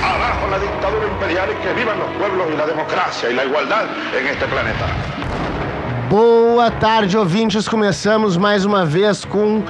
Abajo la dictadura imperial y que vivan los pueblos y la democracia y la igualdad en este planeta. Boa tarde, ouvintes. Começamos mais uma vez com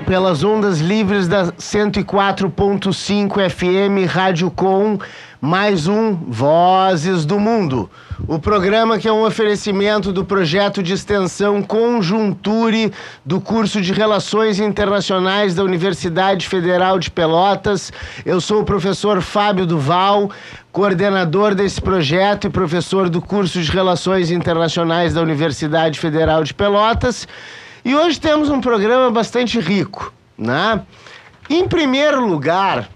pelas ondas livres da 104.5 FM Rádio Com, mais um Vozes do Mundo. O programa que é um oferecimento do projeto de extensão Conjunture do curso de Relações Internacionais da Universidade Federal de Pelotas. Eu sou o professor Fábio Duval, coordenador desse projeto e professor do curso de Relações Internacionais da Universidade Federal de Pelotas. E hoje temos um programa bastante rico, né? Em primeiro lugar,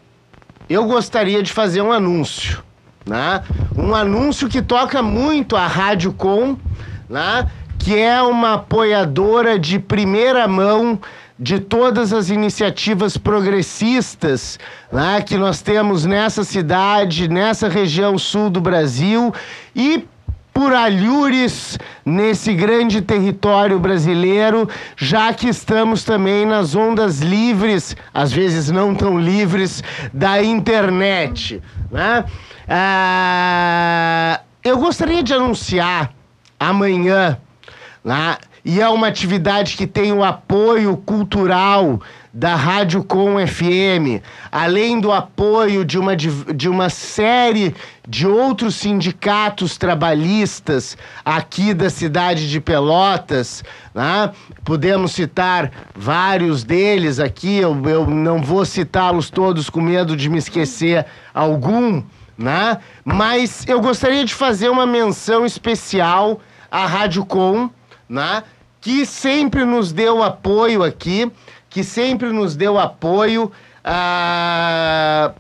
eu gostaria de fazer um anúncio, né? Um anúncio que toca muito a Rádio Com, né? Que é uma apoiadora de primeira mão de todas as iniciativas progressistas, né? Que nós temos nessa cidade, nessa região sul do Brasil e por alhures nesse grande território brasileiro, já que estamos também nas ondas livres, às vezes não tão livres, da internet, né? Eu gostaria de anunciar amanhã, né? E é uma atividade que tem o apoio cultural da Rádio Com FM, além do apoio de uma série de outros sindicatos trabalhistas aqui da cidade de Pelotas, né? Podemos citar vários deles aqui, eu não vou citá-los todos com medo de me esquecer algum, né? Mas eu gostaria de fazer uma menção especial à Rádio Com, né? Que sempre nos deu apoio aqui, que sempre nos deu apoio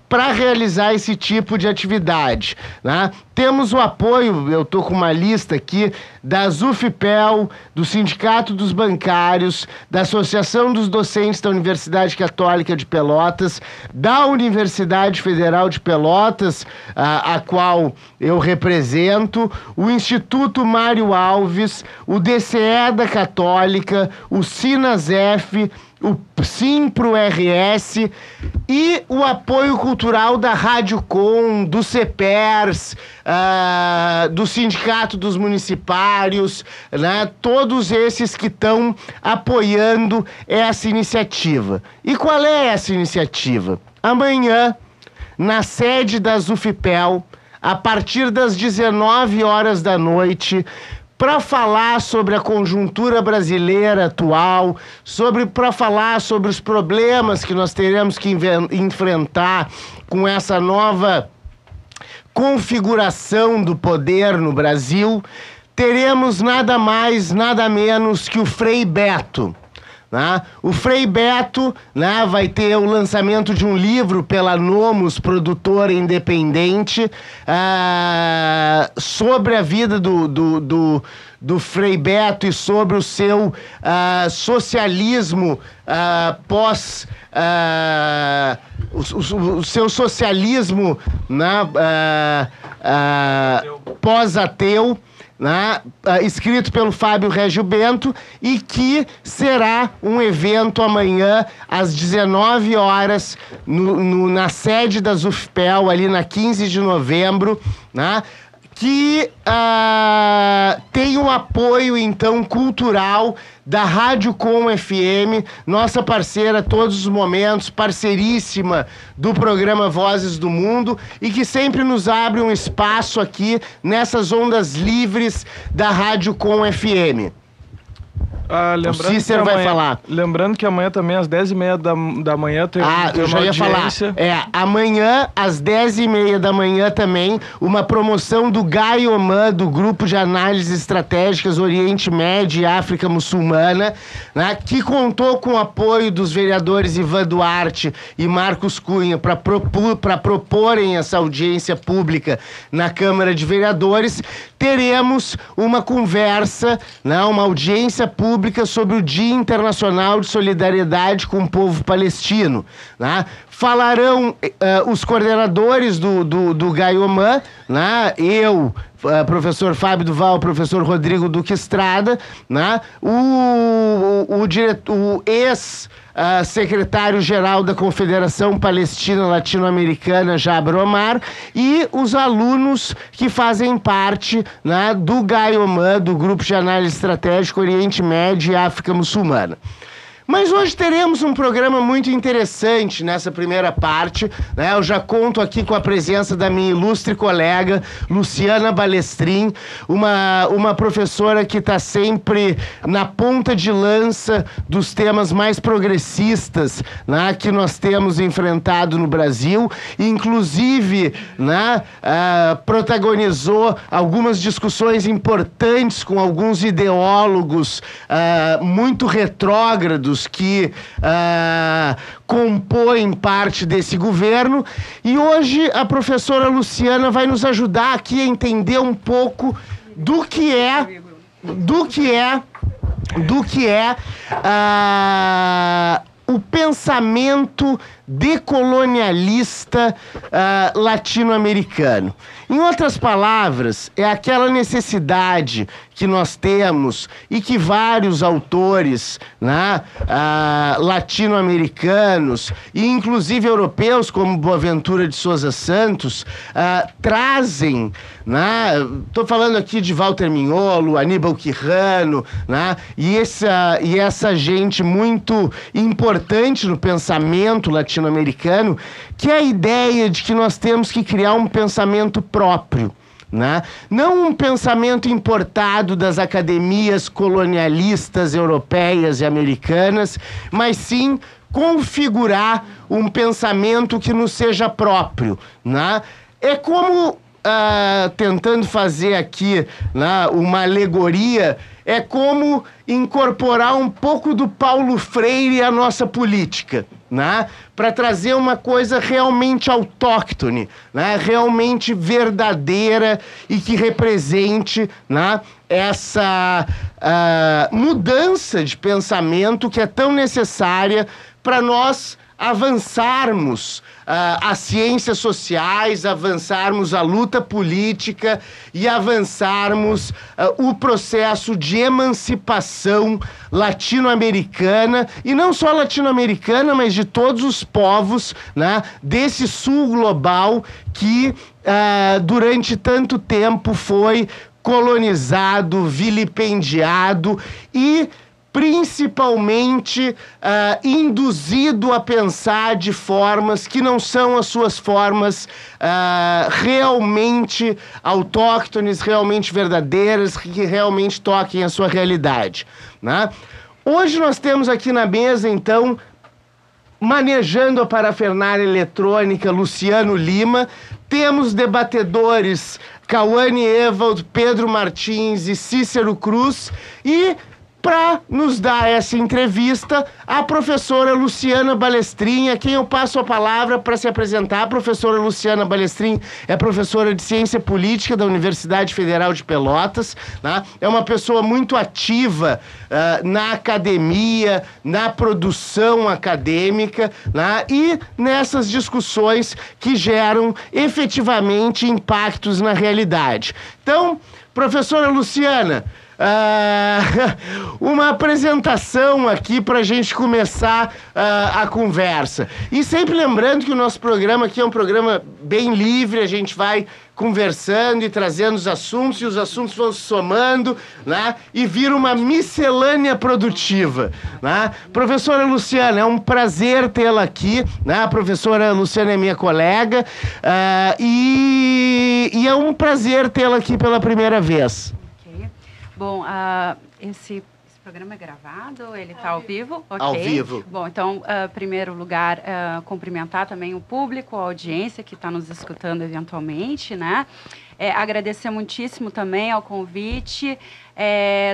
para realizar esse tipo de atividade, né? Temos o apoio, eu estou com uma lista aqui, da UFPEL, do Sindicato dos Bancários, da Associação dos Docentes da Universidade Católica de Pelotas, da Universidade Federal de Pelotas, a qual eu represento, o Instituto Mário Alves, o DCE da Católica, o Sinasef, o Simpro-RS e o apoio cultural da Rádio Com, do CEPERS, do Sindicato dos Municipários, né? Todos esses que estão apoiando essa iniciativa. E qual é essa iniciativa? Amanhã, na sede da UFPEL, a partir das 19 horas da noite, para falar sobre a conjuntura brasileira atual, para falar sobre os problemas que nós teremos que enfrentar com essa nova configuração do poder no Brasil, teremos nada mais, nada menos que o Frei Beto, né? O Frei Beto, né, vai ter o lançamento de um livro pela Nomos, produtora independente, sobre a vida do Frei Beto e sobre o seu socialismo o seu socialismo, né, pós-ateu, né, escrito pelo Fábio Régio Bento, e que será um evento amanhã às 19 horas na sede da UFPEL, ali na 15 de novembro, né, que tem o apoio, então, cultural da Rádio Com FM, nossa parceira a todos os momentos, parceiríssima do programa Vozes do Mundo, e que sempre nos abre um espaço aqui nessas ondas livres da Rádio Com FM. O Cícero vai falar. Lembrando que amanhã também, às 10h30 da manhã, tem eu já ia audiência. falar. Amanhã, às 10h30 da manhã também, uma promoção do GAIOMAN, do Grupo de Análises Estratégicas Oriente Médio e África Muçulmana, né, que contou com o apoio dos vereadores Ivan Duarte e Marcos Cunha para proporem essa audiência pública na Câmara de Vereadores. Teremos uma conversa, né, uma audiência pública sobre o Dia Internacional de Solidariedade com o Povo Palestino, né? Falarão os coordenadores do GAIOMAN, né? Eu, professor Fábio Duval, professor Rodrigo Duque Estrada, né? O ex-secretário-geral da Confederação Palestina Latino-Americana, Jabr Omar, e os alunos que fazem parte, né, do GAIOMAN, do Grupo de Análise Estratégica Oriente Médio e África Muçulmana. Mas hoje teremos um programa muito interessante nessa primeira parte, né? Eu já conto aqui com a presença da minha ilustre colega, Luciana Balestrin, uma professora que está sempre na ponta de lança dos temas mais progressistas, né, que nós temos enfrentado no Brasil, e inclusive, né, protagonizou algumas discussões importantes com alguns ideólogos muito retrógrados que compõem parte desse governo. E hoje a professora Luciana vai nos ajudar aqui a entender um pouco do que é o pensamento decolonialista latino-americano. Em outras palavras, é aquela necessidade que nós temos e que vários autores, né, latino-americanos e inclusive europeus, como Boaventura de Souza Santos, trazem, né? Estou falando aqui de Walter Mignolo, Aníbal Quijano, né, e essa gente muito importante no pensamento latino-americano, que é a ideia de que nós temos que criar um pensamento próprio, né? Não um pensamento importado das academias colonialistas europeias e americanas, mas sim configurar um pensamento que nos seja próprio, né? É como, tentando fazer aqui, né, uma alegoria, é como incorporar um pouco do Paulo Freire à nossa política, né? Para trazer uma coisa realmente autóctone, né? Realmente verdadeira e que represente, né, essa mudança de pensamento que é tão necessária para nós avançarmos as ciências sociais, avançarmos a luta política e avançarmos o processo de emancipação latino-americana, e não só latino-americana, mas de todos os povos, né, desse sul global que durante tanto tempo foi colonizado, vilipendiado e principalmente induzido a pensar de formas que não são as suas formas realmente autóctones, realmente verdadeiras, que realmente toquem a sua realidade, né? Hoje nós temos aqui na mesa, então, manejando a parafernália eletrônica, Luciano Lima. Temos debatedores Cauane Ewald, Pedro Martins e Cícero Cruz, e para nos dar essa entrevista, a professora Luciana Balestrin, a quem eu passo a palavra para se apresentar. A professora Luciana Balestrin é professora de Ciência Política da Universidade Federal de Pelotas, né? É uma pessoa muito ativa na academia, na produção acadêmica, né? E nessas discussões que geram efetivamente impactos na realidade. Então, professora Luciana, uma apresentação aqui para a gente começar a conversa. E sempre lembrando que o nosso programa aqui é um programa bem livre, a gente vai conversando e trazendo os assuntos, e os assuntos vão se somando, né, e vira uma miscelânea produtiva, né? Professora Luciana, é um prazer tê-la aqui, né? A professora Luciana é minha colega, e é um prazer tê-la aqui pela primeira vez. Bom, esse programa é gravado? Ele está ao vivo? Okay. Ao vivo. Bom, então, em primeiro lugar, cumprimentar também o público, a audiência que está nos escutando eventualmente, né? Agradecer muitíssimo também ao convite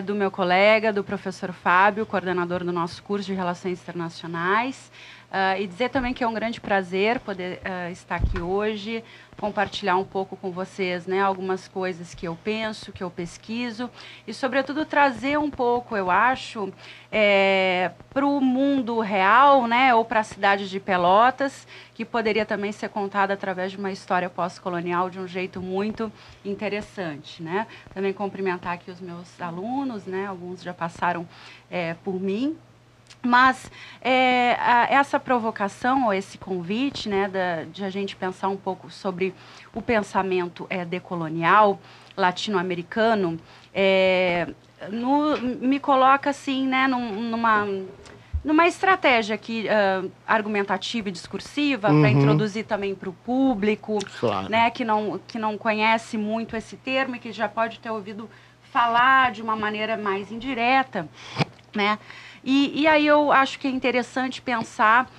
do meu colega, do professor Fábio, coordenador do nosso curso de Relações Internacionais, E dizer também que é um grande prazer poder estar aqui hoje, compartilhar um pouco com vocês, né, algumas coisas que eu penso, que eu pesquiso e, sobretudo, trazer um pouco, eu acho, para o mundo real, né, ou para a cidade de Pelotas, que poderia também ser contada através de uma história pós-colonial de um jeito muito interessante, né. Também cumprimentar aqui os meus alunos, né, alguns já passaram por mim. Mas essa provocação, ou esse convite, né, de a gente pensar um pouco sobre o pensamento decolonial latino-americano, me coloca assim, né, numa estratégia aqui, argumentativa e discursiva, para introduzir também para o público, Claro. né, que não conhece muito esse termo e que já pode ter ouvido falar de uma maneira mais indireta, né? E aí eu acho que é interessante pensar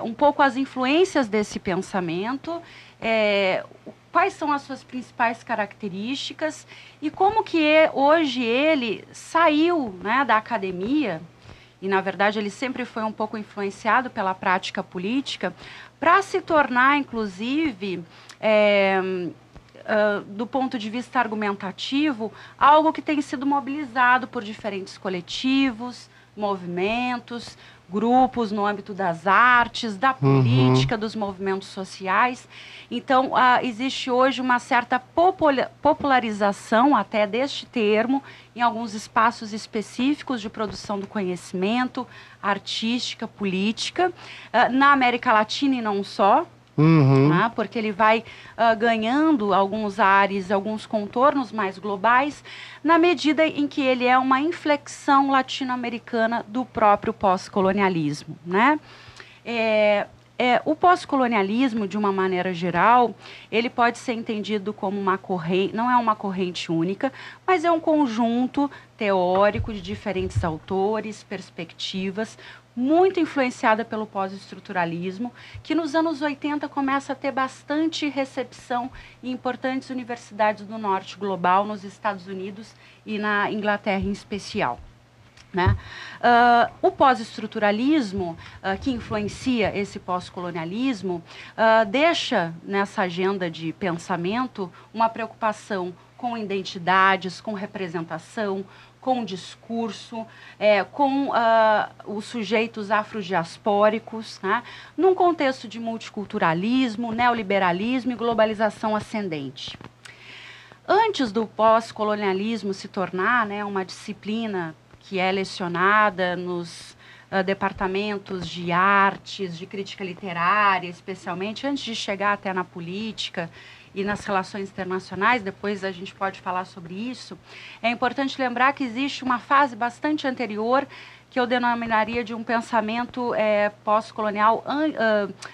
um pouco as influências desse pensamento, quais são as suas principais características e como que hoje ele saiu, né, da academia, e na verdade ele sempre foi um pouco influenciado pela prática política, para se tornar, inclusive, do ponto de vista argumentativo, algo que tem sido mobilizado por diferentes coletivos, movimentos, grupos no âmbito das artes, da política, dos movimentos sociais. Então, existe hoje uma certa popularização até deste termo em alguns espaços específicos de produção do conhecimento, artística, política, na América Latina e não só. Porque ele vai ganhando alguns ares, alguns contornos mais globais, na medida em que ele é uma inflexão latino-americana do próprio pós-colonialismo, né? O pós-colonialismo, de uma maneira geral, ele pode ser entendido como uma corrente, não é uma corrente única, mas é um conjunto teórico de diferentes autores, perspectivas, muito influenciada pelo pós-estruturalismo, que nos anos 80 começa a ter bastante recepção em importantes universidades do norte global, nos Estados Unidos e na Inglaterra em especial, né? O pós-estruturalismo, que influencia esse pós-colonialismo, deixa nessa agenda de pensamento uma preocupação com identidades, com representação, com discurso, com os sujeitos afrodiaspóricos, né, num contexto de multiculturalismo, neoliberalismo e globalização ascendente. Antes do pós-colonialismo se tornar, né, uma disciplina que é lecionada nos departamentos de artes, de crítica literária, especialmente, antes de chegar até na política e nas relações internacionais, depois a gente pode falar sobre isso, é importante lembrar que existe uma fase bastante anterior que eu denominaria de um pensamento pós-colonial,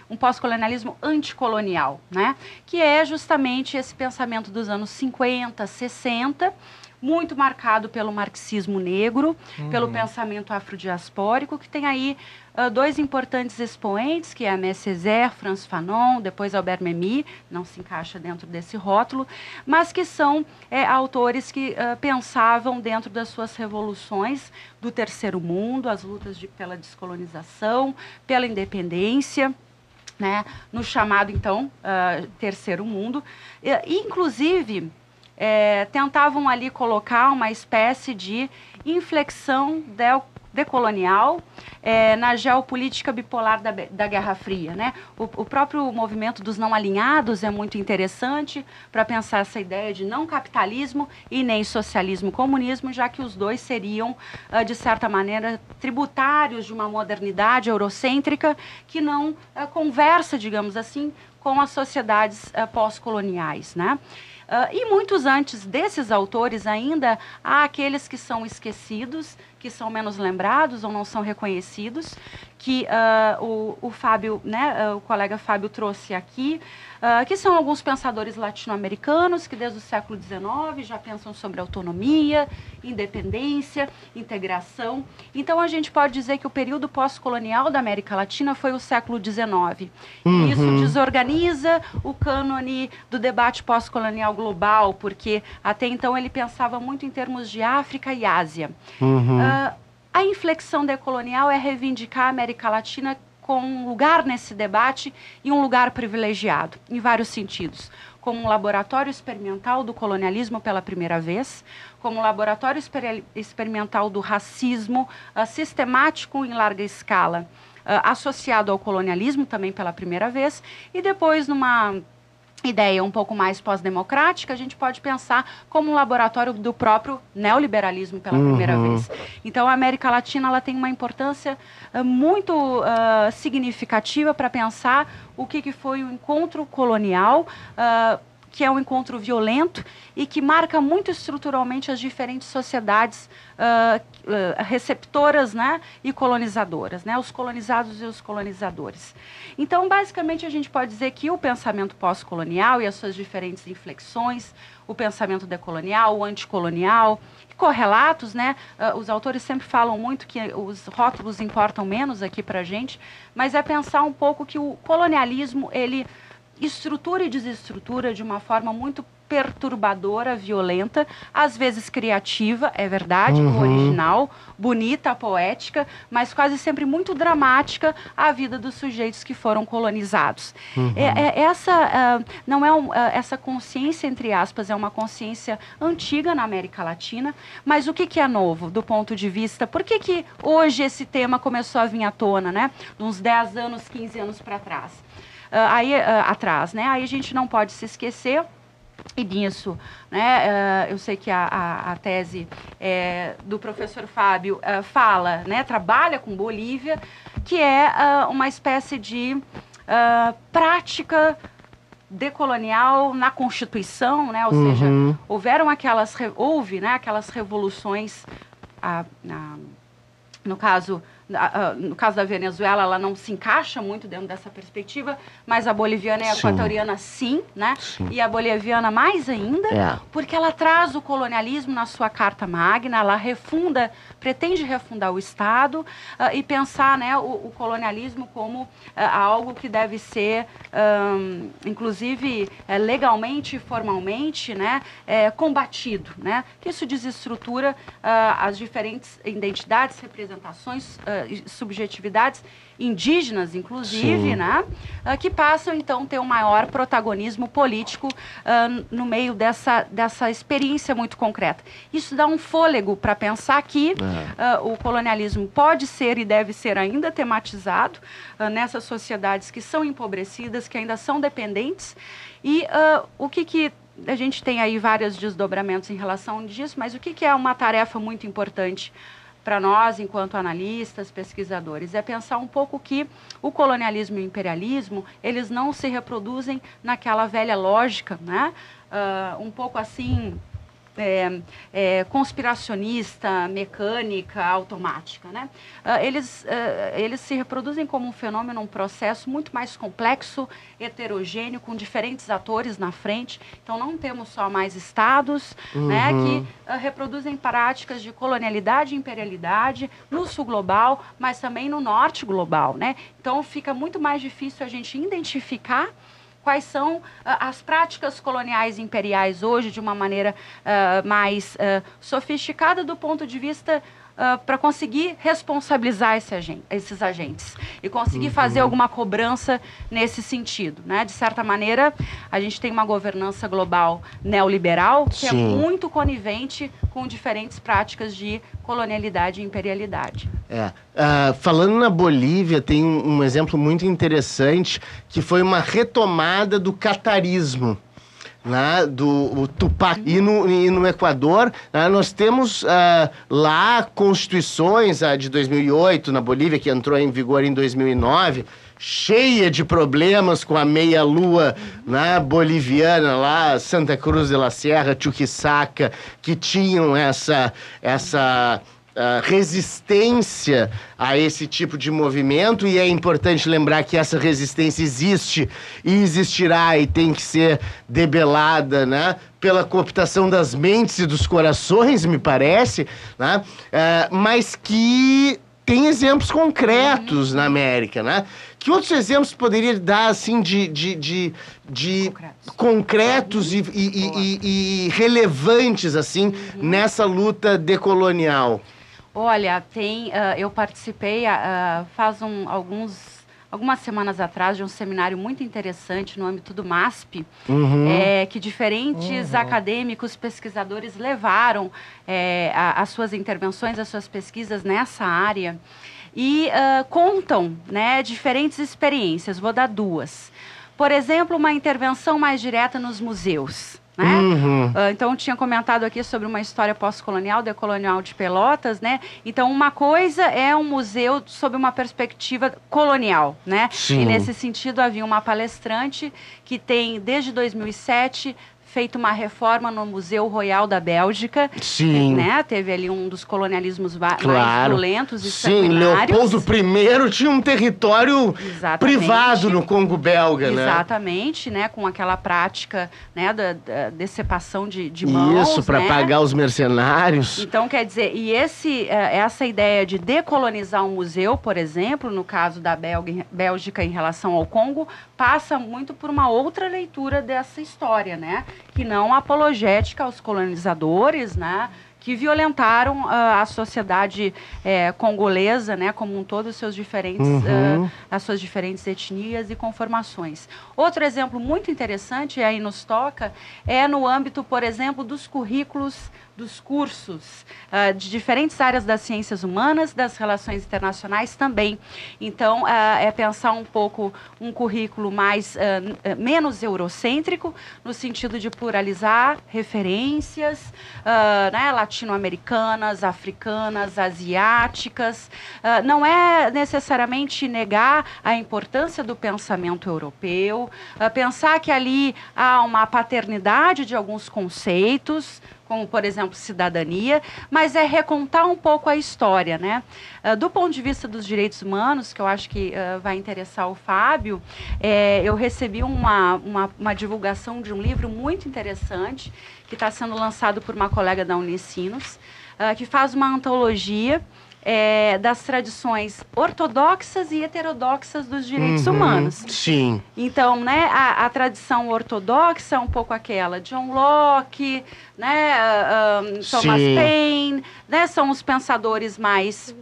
um pós-colonialismo anticolonial, né? Que é justamente esse pensamento dos anos 50, 60, muito marcado pelo marxismo negro, pelo pensamento afrodiaspórico, que tem aí dois importantes expoentes, que é Aimé Césaire, Frantz Fanon, depois Albert Memmi, não se encaixa dentro desse rótulo, mas que são autores que pensavam dentro das suas revoluções do terceiro mundo, as lutas pela descolonização, pela independência, né, no chamado, então, terceiro mundo, inclusive tentavam ali colocar uma espécie de inflexão decolonial na geopolítica bipolar da Guerra Fria, né? O próprio movimento dos não alinhados é muito interessante para pensar essa ideia de não capitalismo e nem socialismo-comunismo, já que os dois seriam, de certa maneira, tributários de uma modernidade eurocêntrica que não conversa, digamos assim, com as sociedades pós-coloniais, né? E muitos antes desses autores ainda, há aqueles que são esquecidos, que são menos lembrados ou não são reconhecidos, que o Fábio, né, o colega Fábio trouxe aqui, que são alguns pensadores latino-americanos que desde o século XIX já pensam sobre autonomia, independência, integração. Então a gente pode dizer que o período pós-colonial da América Latina foi o século XIX. E isso desorganiza o cânone do debate pós-colonial global, porque até então ele pensava muito em termos de África e Ásia. A inflexão decolonial é reivindicar a América Latina com um lugar nesse debate e um lugar privilegiado, em vários sentidos. Como um laboratório experimental do colonialismo pela primeira vez, como um laboratório experimental do racismo sistemático em larga escala, associado ao colonialismo também pela primeira vez, e depois numa ideia um pouco mais pós-democrática, a gente pode pensar como um laboratório do próprio neoliberalismo pela primeira vez. Então, a América Latina ela tem uma importância muito significativa para pensar o que foi o encontro colonial, que é um encontro violento e que marca muito estruturalmente as diferentes sociedades receptoras, né, e colonizadoras, né, os colonizados e os colonizadores. Então, basicamente, a gente pode dizer que o pensamento pós-colonial e as suas diferentes inflexões, o pensamento decolonial, o anticolonial, correlatos, né, os autores sempre falam muito que os rótulos importam menos aqui para a gente, mas é pensar um pouco que o colonialismo, ele estrutura e desestrutura de uma forma muito perturbadora, violenta, às vezes criativa, é verdade, original, bonita, poética, mas quase sempre muito dramática a vida dos sujeitos que foram colonizados. Não é essa consciência, entre aspas, é uma consciência antiga na América Latina, mas o que é novo do ponto de vista... Por que hoje esse tema começou a vir à tona, né? Uns 10 anos, 15 anos para trás? Atrás, né? Aí a gente não pode se esquecer, e nisso, né, eu sei que a tese do professor Fábio fala, né, trabalha com Bolívia, que é uma espécie de prática decolonial na Constituição, né, ou seja, houve, né, aquelas revoluções, no caso da Venezuela, ela não se encaixa muito dentro dessa perspectiva, mas a boliviana e a equatoriana sim, né? Sim. E a boliviana mais ainda, porque ela traz o colonialismo na sua carta magna, ela pretende refundar o Estado e pensar, né, o colonialismo como algo que deve ser, inclusive, legalmente e formalmente, né, combatido, né? Que isso desestrutura as diferentes identidades, representações, subjetividades indígenas, inclusive, né, que passam, então, a ter um maior protagonismo político no meio dessa experiência muito concreta. Isso dá um fôlego para pensar que o colonialismo pode ser e deve ser ainda tematizado nessas sociedades que são empobrecidas, que ainda são dependentes, e o que a gente tem aí vários desdobramentos em relação disso, mas o que é uma tarefa muito importante para nós, enquanto analistas, pesquisadores, é pensar um pouco que o colonialismo e o imperialismo, eles não se reproduzem naquela velha lógica, né? Um pouco assim, conspiracionista, mecânica, automática, né? Eles se reproduzem como um fenômeno, um processo muito mais complexo, heterogêneo, com diferentes atores na frente. Então, não temos só mais estados, né, que reproduzem práticas de colonialidade e imperialidade no sul global, mas também no norte global, né? Então, fica muito mais difícil a gente identificar quais são as práticas coloniais e imperiais hoje de uma maneira mais sofisticada do ponto de vista para conseguir responsabilizar esses agentes e conseguir fazer alguma cobrança nesse sentido, né? De certa maneira, a gente tem uma governança global neoliberal que é muito conivente com diferentes práticas de colonialidade e imperialidade. Falando na Bolívia, tem um exemplo muito interessante que foi uma retomada do catarismo, né, do Tupac. E no Equador, né, nós temos lá constituições, a de 2008 na Bolívia, que entrou em vigor em 2009, cheia de problemas com a meia-lua, né, boliviana lá, Santa Cruz de la Sierra, Chuquisaca, que tinham essa resistência a esse tipo de movimento, e é importante lembrar que essa resistência existe e existirá e tem que ser debelada, né, pela cooptação das mentes e dos corações, me parece, né, mas que tem exemplos concretos na América, né? Que outros exemplos poderia dar, assim, de concretos e relevantes, assim, nessa luta decolonial? Olha, eu participei faz algumas semanas atrás de um seminário muito interessante no âmbito do MASP, que diferentes acadêmicos, pesquisadores levaram as suas intervenções, as suas pesquisas nessa área e contam, né, diferentes experiências. Vou dar duas. Por exemplo, uma intervenção mais direta nos museus. Né? Então, eu tinha comentado aqui sobre uma história pós-colonial, decolonial de Pelotas, né? Então, uma coisa é um museu sob uma perspectiva colonial, né? Sim. E nesse sentido, havia uma palestrante que tem, desde 2007, feito uma reforma no Museu Royal da Bélgica. Sim. Né? Teve ali um dos colonialismos mais violentos e Sim, sanguinários. Leopoldo I tinha um território privado no Congo belga, né? Exatamente, né? Com aquela prática, né, da decepação de mãos. Isso, para né? pagar os mercenários. Então, quer dizer, e essa ideia de decolonizar um museu, por exemplo, no caso da Bélgica em relação ao Congo, passa muito por uma outra leitura dessa história, né? Que não apologética aos colonizadores, né? Que violentaram a sociedade congolesa, né, como um todo, as suas diferentes etnias e conformações. Outro exemplo muito interessante, e aí nos toca, é no âmbito, por exemplo, dos currículos, dos cursos de diferentes áreas das ciências humanas, das relações internacionais também. Então, é pensar um pouco um currículo menos eurocêntrico, no sentido de pluralizar referências, né, latino-americanas, africanas, asiáticas. Não é necessariamente negar a importância do pensamento europeu, pensar que ali há uma paternidade de alguns conceitos, como, por exemplo, cidadania, mas é recontar um pouco a história, né? Do ponto de vista dos direitos humanos, que eu acho que vai interessar o Fábio, eu recebi uma divulgação de um livro muito interessante, que está sendo lançado por uma colega da Unicinos, que faz uma antologia das tradições ortodoxas e heterodoxas dos direitos humanos. Sim. Então, né, a tradição ortodoxa é um pouco aquela John Locke, né, Thomas Paine, né, são os pensadores mais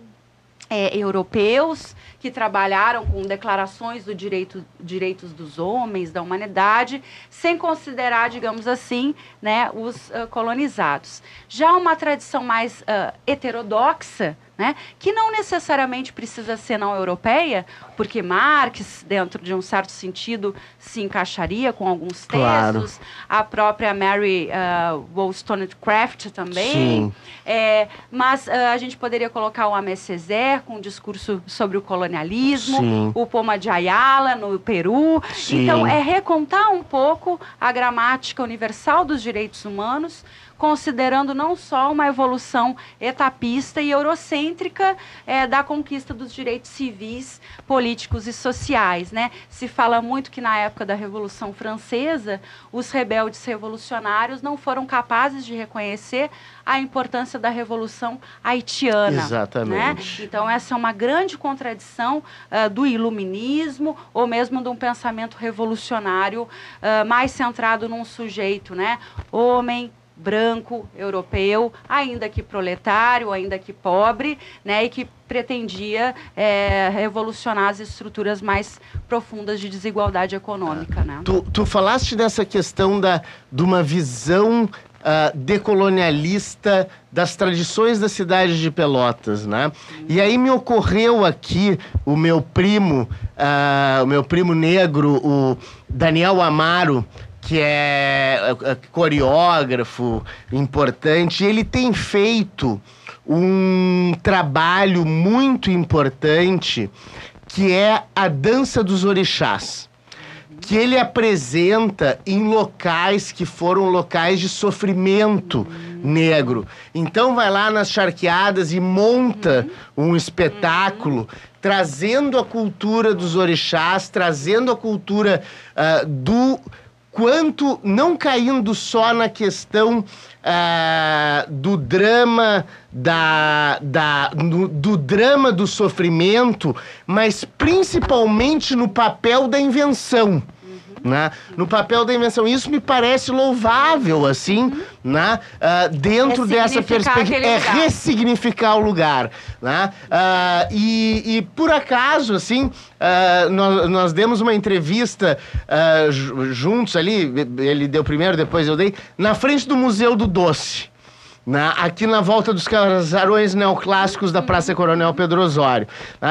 europeus que trabalharam com declarações dos direitos dos homens, da humanidade, sem considerar, digamos assim, né, os colonizados. Já uma tradição mais heterodoxa, né, que não necessariamente precisa ser não europeia, porque Marx, dentro de um certo sentido, se encaixaria com alguns textos, a própria Mary Wollstonecraft também. Sim. Mas a gente poderia colocar o Aimé Césaire com um discurso sobre o colonialismo, Sim. o Poma de Ayala no Peru. Sim. Então, é recontar um pouco a gramática universal dos direitos humanos, considerando não só uma evolução etapista e eurocêntrica da conquista dos direitos civis, políticos e sociais, né? Se fala muito que na época da Revolução Francesa, os rebeldes revolucionários não foram capazes de reconhecer a importância da Revolução Haitiana. Exatamente. Né? Então, essa é uma grande contradição do iluminismo ou mesmo de um pensamento revolucionário mais centrado num sujeito, né? Homem, branco, europeu, ainda que proletário, ainda que pobre, né, e que pretendia revolucionar as estruturas mais profundas de desigualdade econômica. Né? Tu falaste dessa questão de uma visão decolonialista das tradições da cidade de Pelotas, né? E aí me ocorreu aqui o meu primo negro, o Daniel Amaro, que é coreógrafo importante, ele tem feito um trabalho muito importante, que é a dança dos orixás, que ele apresenta em locais que foram locais de sofrimento negro. Então vai lá nas charqueadas e monta um espetáculo trazendo a cultura dos orixás, trazendo a cultura do quanto, não caindo só na questão do drama do drama do sofrimento, mas principalmente no papel da invenção. né? No papel da invenção. Isso me parece louvável, assim, né? Dentro dessa perspectiva. É ressignificar o lugar, né? E por acaso, assim, nós demos uma entrevista juntos ali, ele deu primeiro, depois eu dei, na frente do Museu do Doce. Aqui na volta dos casarões neoclássicos da Praça Coronel Pedro Osório.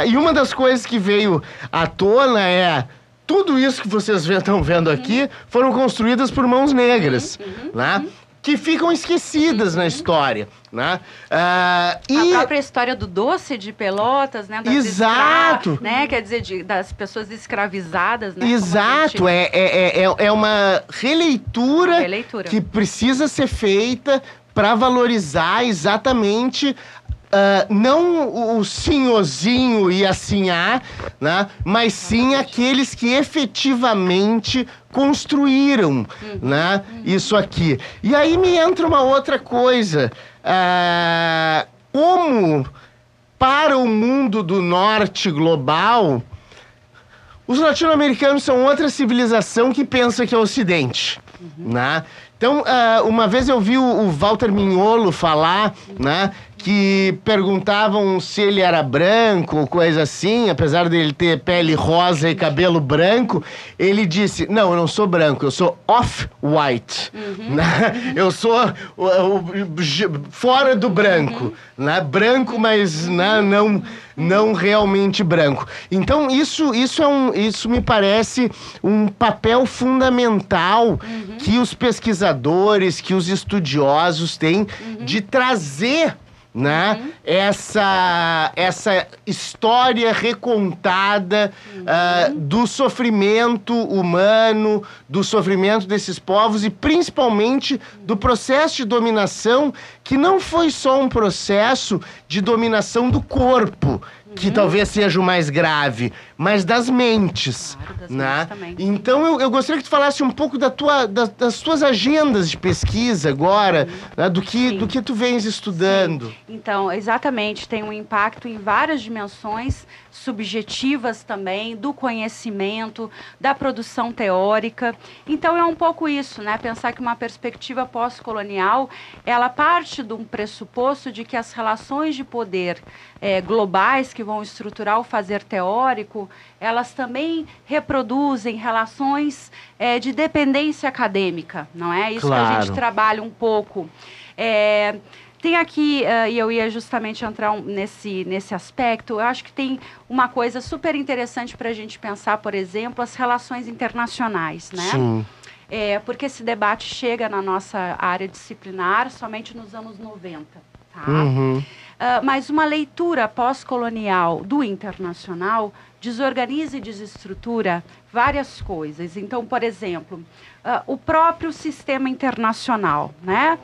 E uma das coisas que veio à tona é... Tudo isso que vocês estão vendo aqui foram construídas por mãos negras, né? Que ficam esquecidas na história, né? A própria história do doce de Pelotas, né? Exato! Né? Quer dizer, das pessoas escravizadas, né? Exato! É uma releitura que precisa ser feita para valorizar exatamente... não o senhorzinho e a sinhá, né? Mas sim aqueles que efetivamente construíram, né? Isso aqui. E aí me entra uma outra coisa. Como para o mundo do norte global, os latino-americanos são outra civilização que pensa que é o ocidente, né? Então, uma vez eu vi o Walter Mignolo falar, né, que perguntavam se ele era branco ou coisa assim, apesar dele ter pele rosa e cabelo branco, ele disse, não, eu não sou branco, eu sou off-white, né? Eu sou fora do branco, né? Branco, mas não realmente branco. Então, isso me parece um papel fundamental que os pesquisadores, que os estudiosos têm de trazer, né? Essa história recontada do sofrimento humano, do sofrimento desses povos e principalmente do processo de dominação, que não foi só um processo de dominação do corpo, que talvez seja o mais grave, mas das mentes, claro, das né? mentes também. Então eu gostaria que tu falasse um pouco das tuas agendas de pesquisa agora, né? do que tu vens estudando. Sim. Então, exatamente, tem um impacto em várias dimensões subjetivas também, do conhecimento, da produção teórica. Então, é um pouco isso, né? Pensar que uma perspectiva pós-colonial, ela parte de um pressuposto de que as relações de poder globais que vão estruturar o fazer teórico, elas também reproduzem relações de dependência acadêmica, não é? Isso claro. Que a gente trabalha um pouco. Tem aqui, e eu ia justamente entrar nesse aspecto, eu acho que tem uma coisa super interessante para a gente pensar, por exemplo, as relações internacionais, né? Sim. Porque esse debate chega na nossa área disciplinar somente nos anos 90, tá? Mas uma leitura pós-colonial do internacional desorganiza e desestrutura várias coisas. Então, por exemplo, o próprio sistema internacional, né?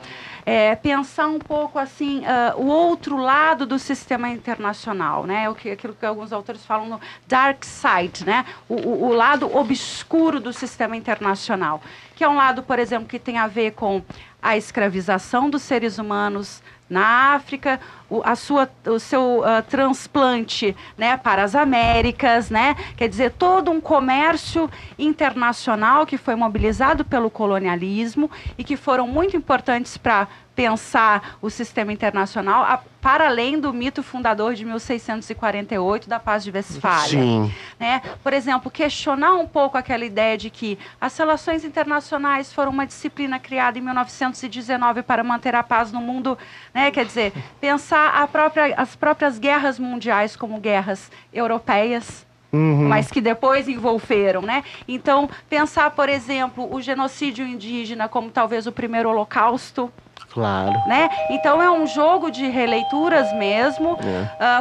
Pensar um pouco assim, o outro lado do sistema internacional, né? Aquilo que alguns autores falam no dark side, né? O lado obscuro do sistema internacional, que é um lado, por exemplo, que tem a ver com a escravização dos seres humanos na África, o seu transplante, né, para as Américas, né? Quer dizer, todo um comércio internacional que foi mobilizado pelo colonialismo e que foram muito importantes para pensar o sistema internacional, para além do mito fundador de 1648, da Paz de Westfália. Sim. Né? Por exemplo, questionar um pouco aquela ideia de que as relações internacionais foram uma disciplina criada em 1919 para manter a paz no mundo, né? Quer dizer, pensar as próprias guerras mundiais como guerras europeias, mas que depois envolveram, né? Então, pensar, por exemplo, o genocídio indígena como talvez o primeiro holocausto. Claro. Né? Então, é um jogo de releituras mesmo,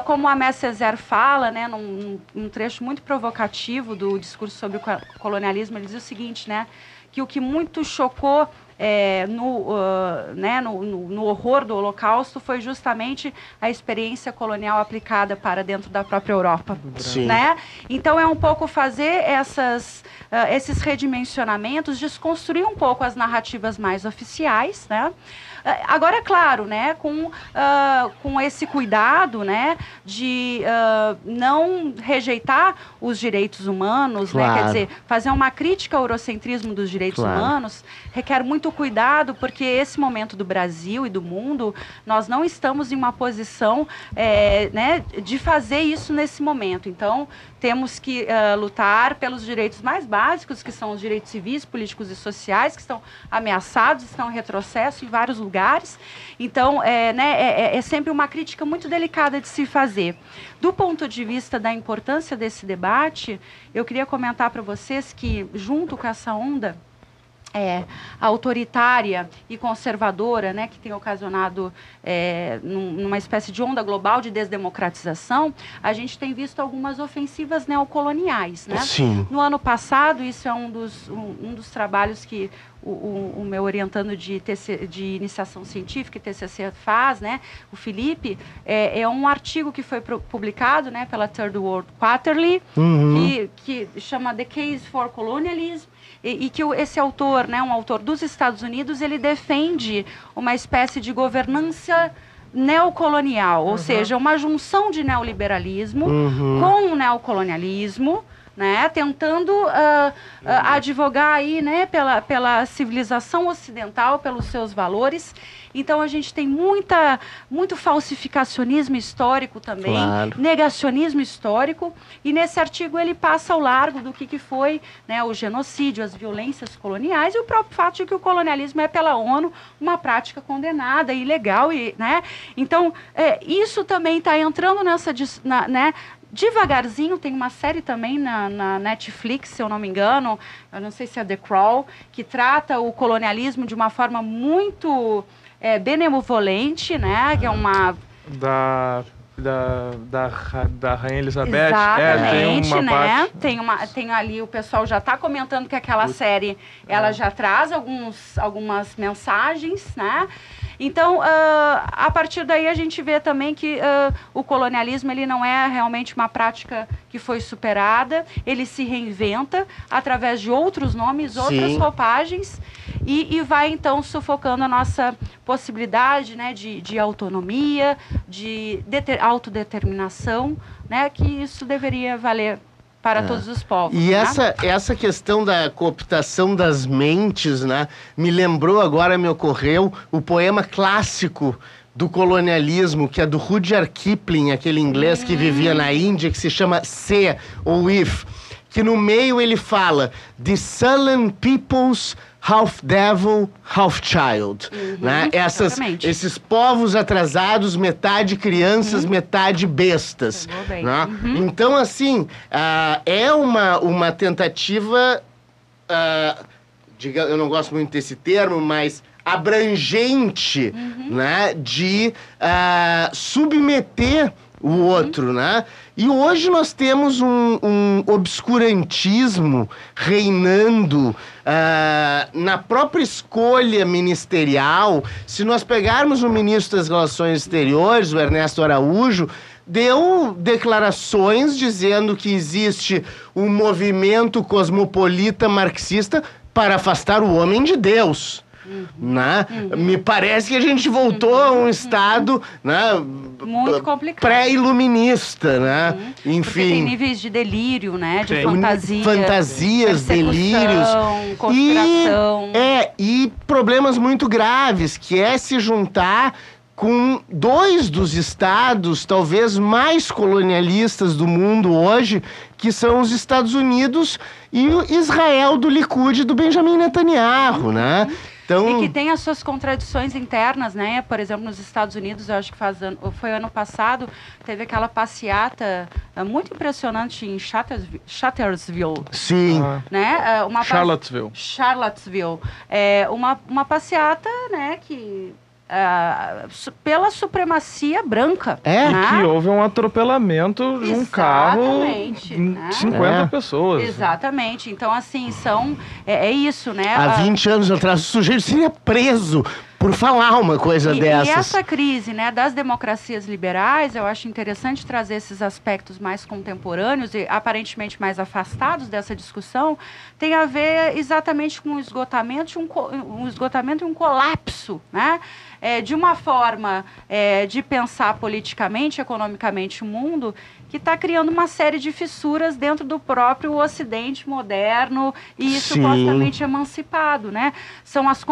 como a Aimé Césaire fala, né, num trecho muito provocativo do discurso sobre o colonialismo, ele diz o seguinte, né, que o que muito chocou no horror do Holocausto foi justamente a experiência colonial aplicada para dentro da própria Europa. Sim. Né? Então, é um pouco fazer esses redimensionamentos, desconstruir um pouco as narrativas mais oficiais, né? Agora, é claro, né, com esse cuidado, né, de não rejeitar os direitos humanos, Claro. né, quer dizer, fazer uma crítica ao eurocentrismo dos direitos Claro. humanos requer muito cuidado, porque esse momento do Brasil e do mundo, nós não estamos em uma posição né, de fazer isso nesse momento. Então, temos que lutar pelos direitos mais básicos, que são os direitos civis, políticos e sociais, que estão ameaçados, estão em retrocesso em vários lugares. Então, é sempre uma crítica muito delicada de se fazer. Do ponto de vista da importância desse debate, eu queria comentar para vocês que, junto com essa onda autoritária e conservadora, né, que tem ocasionado numa espécie de onda global de desdemocratização, a gente tem visto algumas ofensivas neocoloniais, né? Sim. No ano passado, isso é um dos trabalhos que o meu orientando de iniciação científica e TCC faz, né, o Felipe, é um artigo que foi publicado, né, pela Third World Quarterly, que chama The Case for Colonialism, e que esse autor, né, um autor dos Estados Unidos, ele defende uma espécie de governança neocolonial, ou seja, uma junção de neoliberalismo com o neocolonialismo, né, tentando advogar aí, né, pela civilização ocidental, pelos seus valores. Então, a gente tem muito falsificacionismo histórico também, Claro. negacionismo histórico, e nesse artigo ele passa ao largo do que foi, né, o genocídio, as violências coloniais e o próprio fato de que o colonialismo é, pela ONU, uma prática condenada, ilegal, né? Então, isso também está entrando nessa... né, devagarzinho, tem uma série também na Netflix, se eu não me engano, eu não sei se é The Crawl, que trata o colonialismo de uma forma muito benevolente, né? Que é uma... Da Rainha Elizabeth. Exatamente, tem uma né? parte... Tem ali, o pessoal já está comentando que aquela série, ela já traz algumas mensagens, né? Então, a partir daí a gente vê também que o colonialismo ele não é realmente uma prática que foi superada, ele se reinventa através de outros nomes, outras roupagens, e vai então sufocando a nossa possibilidade, né, de autonomia, de autodeterminação, né, que isso deveria valer para todos os povos. E né? essa questão da cooptação das mentes, né, me lembrou agora, me ocorreu, o poema clássico do colonialismo, que é do Rudyard Kipling, aquele inglês que vivia na Índia, que se chama Se, ou If, que no meio ele fala The sullen peoples, half devil, half child. Né? Esses povos atrasados, metade crianças, metade bestas. Né? Então, assim, é uma tentativa, eu não gosto muito desse termo, mas abrangente, né? De submeter o outro, né? E hoje nós temos um obscurantismo reinando na própria escolha ministerial. Se nós pegarmos o ministro das Relações Exteriores, o Ernesto Araújo, deu declarações dizendo que existe um movimento cosmopolita marxista para afastar o homem de Deus. Né? Me parece que a gente voltou a um estado, né, muito complicado, pré-iluminista, né? Enfim, porque tem níveis de delírio, né, de fantasias, delírios, conspiração, e problemas muito graves, que é se juntar com dois dos estados talvez mais colonialistas do mundo hoje, que são os Estados Unidos e o Israel do Likud do Benjamin Netanyahu, né? Então... E que tem as suas contradições internas, né? Por exemplo, nos Estados Unidos, eu acho que foi ano passado, teve aquela passeata muito impressionante em Charlottesville. Sim. Né? Charlottesville. Uma passeata, né, que... pela supremacia branca. Né? E que houve um atropelamento de um carro de 50 pessoas. Exatamente. Então, assim, é isso, né? Há 20 anos atrás, o sujeito seria preso por falar uma coisa dessas. E essa crise, né, das democracias liberais, eu acho interessante trazer esses aspectos mais contemporâneos e aparentemente mais afastados dessa discussão, tem a ver exatamente com um esgotamento e um colapso, né? de uma forma de pensar politicamente, economicamente o mundo, que está criando uma série de fissuras dentro do próprio Ocidente moderno e supostamente emancipado, né? São as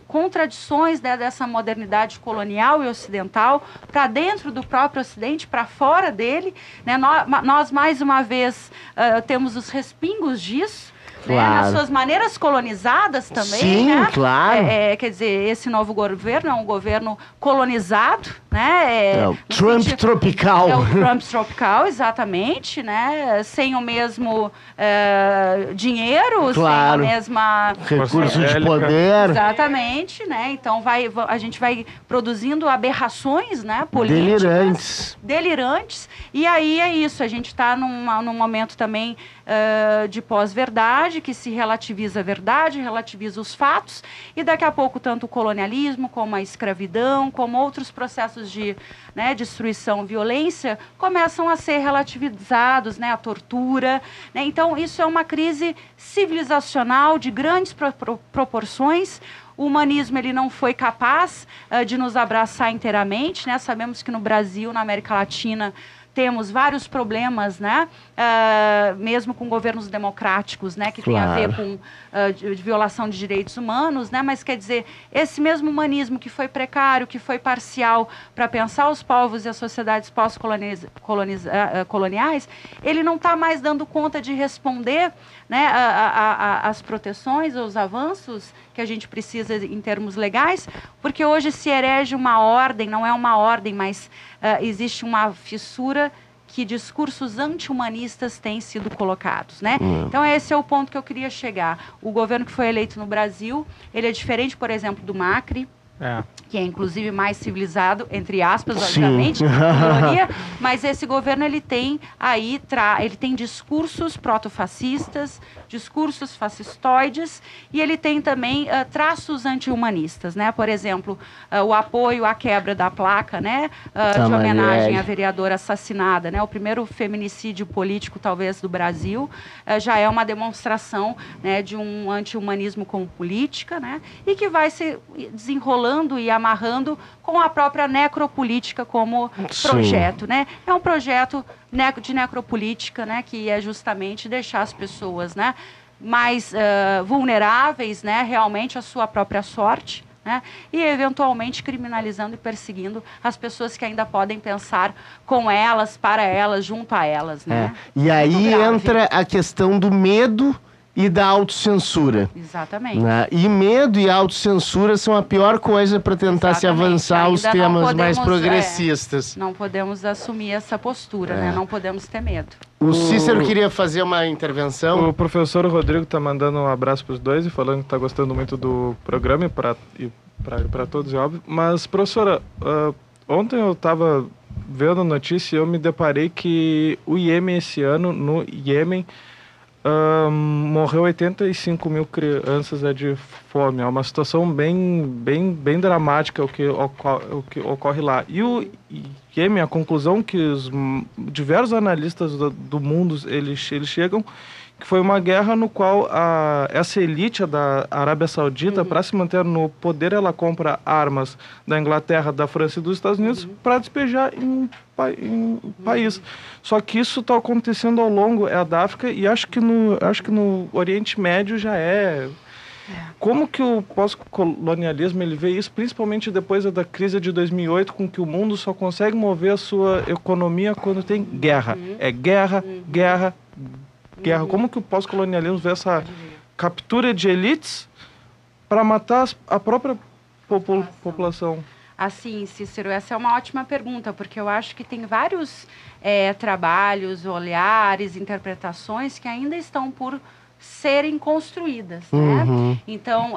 contradições, né, dessa modernidade colonial e ocidental para dentro do próprio Ocidente, para fora dele, né? Nós mais uma vez, temos os respingos disso, Claro. Nas suas maneiras colonizadas também. Sim, né? claro. Quer dizer, esse novo governo é um governo colonizado, né? É o Trump tropical. É o Trump tropical, exatamente, né? Sem o mesmo dinheiro, claro. sem a mesma... Recurso de poder. Exatamente, né? Então a gente vai produzindo aberrações, né, políticas. Delirantes. E aí é isso, a gente está num momento também de pós-verdade, que se relativiza a verdade, relativiza os fatos, e daqui a pouco tanto o colonialismo, como a escravidão, como outros processos de destruição, violência, começam a ser relativizados, né, a tortura. Né? Então, isso é uma crise civilizacional de grandes proporções. O humanismo ele não foi capaz de nos abraçar inteiramente, né? Sabemos que no Brasil, na América Latina, temos vários problemas, né? Mesmo com governos democráticos, né? Que tem a ver com de violação de direitos humanos, né? Mas, quer dizer, esse mesmo humanismo que foi precário, que foi parcial para pensar os povos e as sociedades pós-coloniais, ele não está mais dando conta de responder, né, as proteções, os avanços que a gente precisa em termos legais, porque hoje se erege uma ordem, não é uma ordem, mas existe uma fissura que discursos anti-humanistas têm sido colocados, né? Então esse é o ponto que eu queria chegar. O governo que foi eleito no Brasil, ele é diferente, por exemplo, do Macri, que é inclusive mais civilizado, entre aspas, obviamente, ironia, mas esse governo ele tem aí, ele tem discursos protofascistas, discursos fascistoides, e ele tem também traços anti-humanistas, né? Por exemplo, o apoio à quebra da placa, né? De homenagem à vereadora assassinada, né? O primeiro feminicídio político, talvez, do Brasil, já é uma demonstração, né, de um anti-humanismo como política, né? E que vai se desenrolando e amarrando com a própria necropolítica como projeto, né? É um projeto de necropolítica, né, que é justamente deixar as pessoas, né, mais vulneráveis, né, realmente à sua própria sorte, né, e eventualmente criminalizando e perseguindo as pessoas que ainda podem pensar com elas, para elas, junto a elas, né? E aí entra a questão do medo e da autocensura. Exatamente. Né? E medo e autocensura são a pior coisa para tentar se avançar aos temas mais progressistas. Não podemos assumir essa postura, né? Não podemos ter medo. O Cícero queria fazer uma intervenção. O professor Rodrigo tá mandando um abraço para os dois e falando que tá gostando muito do programa e para todos, é óbvio. Mas, professora, ontem eu estava vendo a notícia e eu me deparei que o Iêmen esse ano, no Iêmen, morreu 85 mil crianças de fome. É uma situação bem dramática o que ocorre lá. E o Iêmen, a conclusão que os diversos analistas do mundo eles chegam, que foi uma guerra no qual essa elite da Arábia Saudita, para se manter no poder, ela compra armas da Inglaterra, da França e dos Estados Unidos para despejar em país. Só que isso está acontecendo ao longo da África e acho que no Oriente Médio já é. Como que o pós-colonialismo ele vê isso, principalmente depois da crise de 2008, com que o mundo só consegue mover a sua economia quando tem guerra. É guerra. Como que o pós-colonialismo vê essa captura de elites para matar a própria população? Assim, Cícero, essa é uma ótima pergunta, porque eu acho que tem vários trabalhos, olhares, interpretações que ainda estão por serem construídas, né? Então,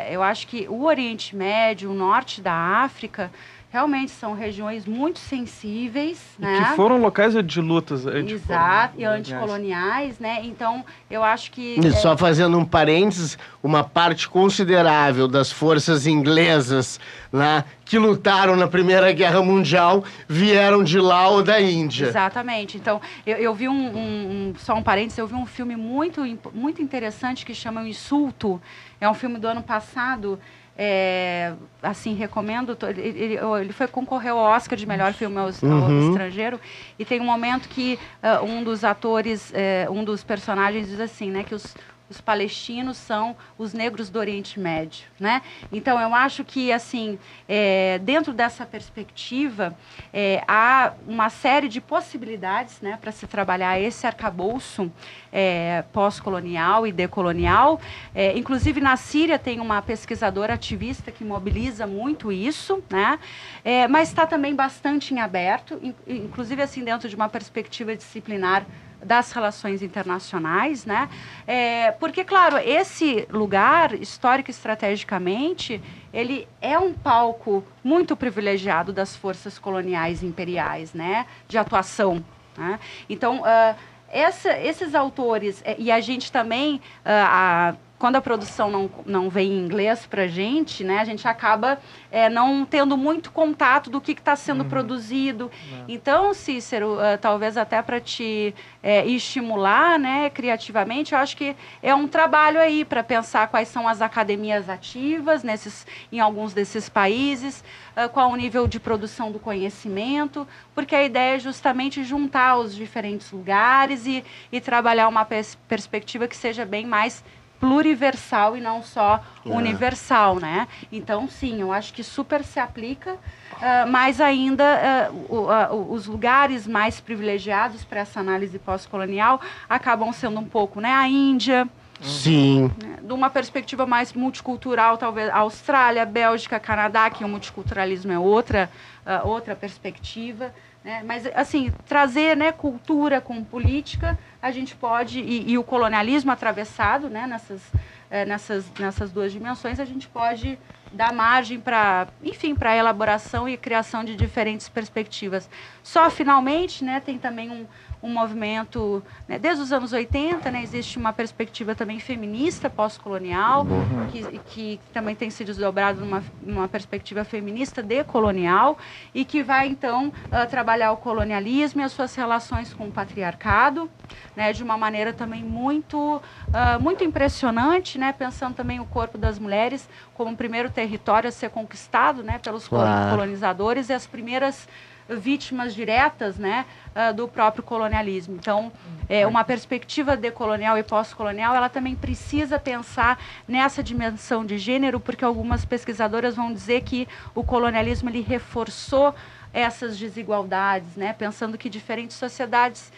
eu acho que o Oriente Médio, o norte da África, realmente são regiões muito sensíveis, né? Que foram locais de lutas exato, e anticoloniais, né? Então, eu acho que... E só fazendo um parênteses, uma parte considerável das forças inglesas, né, que lutaram na Primeira Guerra Mundial vieram de lá ou da Índia. Exatamente. Então, eu vi só um parênteses, eu vi um filme muito interessante que chama O Insulto. É um filme do ano passado. assim, recomendo. Ele concorreu ao Oscar de melhor filme ao estrangeiro, e tem um momento que um dos atores, um dos personagens diz assim, né, que os palestinos são os negros do Oriente Médio, né? Então, eu acho que, assim, dentro dessa perspectiva, há uma série de possibilidades, né, para se trabalhar esse arcabouço pós-colonial e decolonial. Inclusive, na Síria, tem uma pesquisadora ativista que mobiliza muito isso, né? Mas está também bastante em aberto, inclusive, assim, dentro de uma perspectiva disciplinar das relações internacionais, né? Porque, claro, esse lugar, histórico e estrategicamente, ele é um palco muito privilegiado das forças coloniais e imperiais, né? De atuação, né? Então, esses autores, e a gente também, quando a produção não vem em inglês para a gente, né, a gente acaba não tendo muito contato do que está sendo produzido. Então, Cícero, talvez até para te estimular, né, criativamente, eu acho que é um trabalho aí para pensar quais são as academias ativas em alguns desses países, qual o nível de produção do conhecimento, porque a ideia é justamente juntar os diferentes lugares e trabalhar uma perspectiva que seja bem mais pluriversal e não só universal, né? Então, sim, eu acho que super se aplica, mas ainda os lugares mais privilegiados para essa análise pós-colonial acabam sendo um pouco, né, a Índia. Sim. Né, de uma perspectiva mais multicultural, talvez a Austrália, Bélgica, Canadá, que o multiculturalismo é outra perspectiva. Né? Mas, assim, trazer, né, cultura com política, a gente pode, e o colonialismo atravessado, né, nessas duas dimensões, a gente pode dar margem para, enfim, para a elaboração e criação de diferentes perspectivas. Só, finalmente, né, tem também um movimento, né, desde os anos 80, né, existe uma perspectiva também feminista pós-colonial, que também tem se desdobrado numa perspectiva feminista decolonial, e que vai, então, trabalhar o colonialismo e as suas relações com o patriarcado, né, de uma maneira também muito impressionante, né, pensando também o corpo das mulheres como o primeiro território a ser conquistado, né, pelos colonizadores e as primeiras vítimas diretas, né, do próprio colonialismo. Então, uma perspectiva decolonial e pós-colonial, ela também precisa pensar nessa dimensão de gênero, porque algumas pesquisadoras vão dizer que o colonialismo ele reforçou essas desigualdades, né, pensando que diferentes sociedades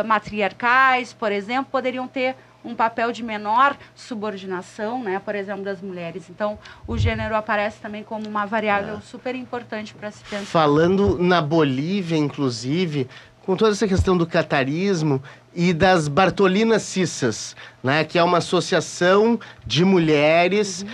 matriarcais, por exemplo, poderiam ter um papel de menor subordinação, né, por exemplo, das mulheres. Então, o gênero aparece também como uma variável super importante para se pensar. Falando na Bolívia, inclusive, com toda essa questão do catarismo e das Bartolinas Cissas, né, que é uma associação de mulheres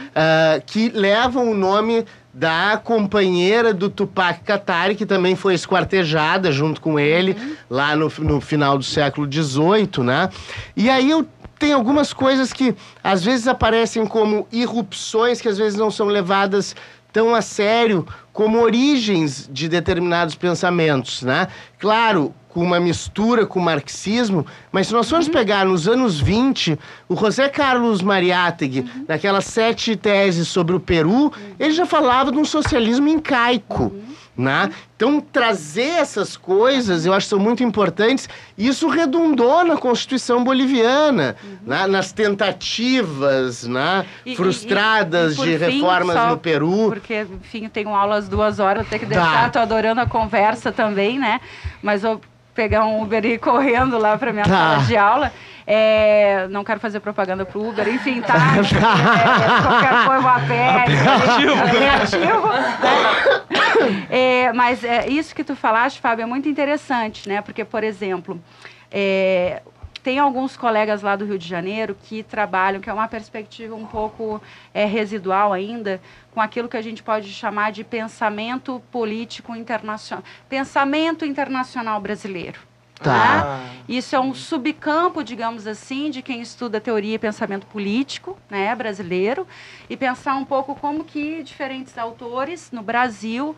que levam o nome da companheira do Tupac Katari, que também foi esquartejada junto com ele, lá no final do século XVIII, né? E aí tem algumas coisas que às vezes aparecem como irrupções, que às vezes não são levadas tão a sério como origens de determinados pensamentos, né? Claro, com uma mistura com o marxismo, mas se nós formos pegar nos anos 20, o José Carlos Mariátegui, naquelas 7 teses sobre o Peru, ele já falava de um socialismo incaico, né? Então, trazer essas coisas, eu acho que são muito importantes, e isso redundou na Constituição boliviana, né? Nas tentativas, né? Frustradas de reformas no Peru. Porque, enfim, tenho aula às 2 horas, eu tenho que deixar, tô adorando a conversa também, né? Mas vou pegar um Uber e ir correndo lá para minha sala de aula. Não quero fazer propaganda pro Uber, enfim, tá? Qualquer coisa a pé. Reativo. Mas isso que tu falaste, Fábio, é muito interessante, né? Porque, por exemplo, tem alguns colegas lá do Rio de Janeiro que trabalham, que é uma perspectiva um pouco residual ainda, com aquilo que a gente pode chamar de pensamento político internacional, pensamento internacional brasileiro. Tá. Né? Isso é um subcampo, digamos assim, de quem estuda teoria e pensamento político, né, brasileiro, e pensar um pouco como que diferentes autores no Brasil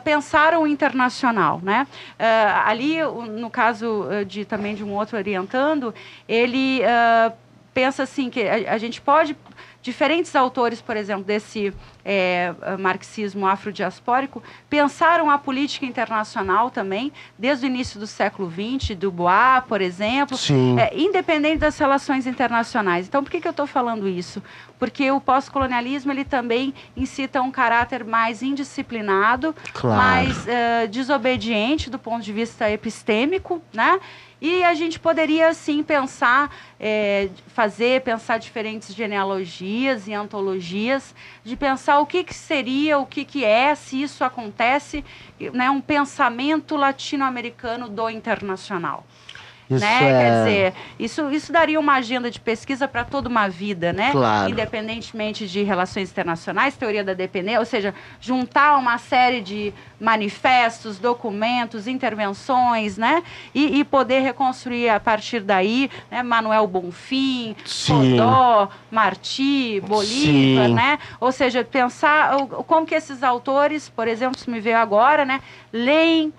pensaram o internacional, né? Ali, no caso também de um outro orientando, ele pensa assim que a gente pode diferentes autores, por exemplo, desse marxismo afrodiaspórico, pensaram a política internacional também, desde o início do século XX, Dubois, por exemplo, independente das relações internacionais. Então, por que eu estou falando isso? Porque o pós-colonialismo ele também incita um caráter mais indisciplinado, mais desobediente do ponto de vista epistêmico, né? E a gente poderia, assim, pensar diferentes genealogias e antologias, de pensar o que seria, o que é, se isso acontece, né, um pensamento latino-americano do internacional. Né? Quer dizer, isso daria uma agenda de pesquisa para toda uma vida, né? Independentemente de relações internacionais, teoria da dependência, ou seja, juntar uma série de manifestos, documentos, intervenções, né? E poder reconstruir a partir daí, né? Manuel Bonfim, Rodó, Martí, Bolívar, né? Ou seja, pensar como que esses autores, por exemplo, se me veio agora, né? Leem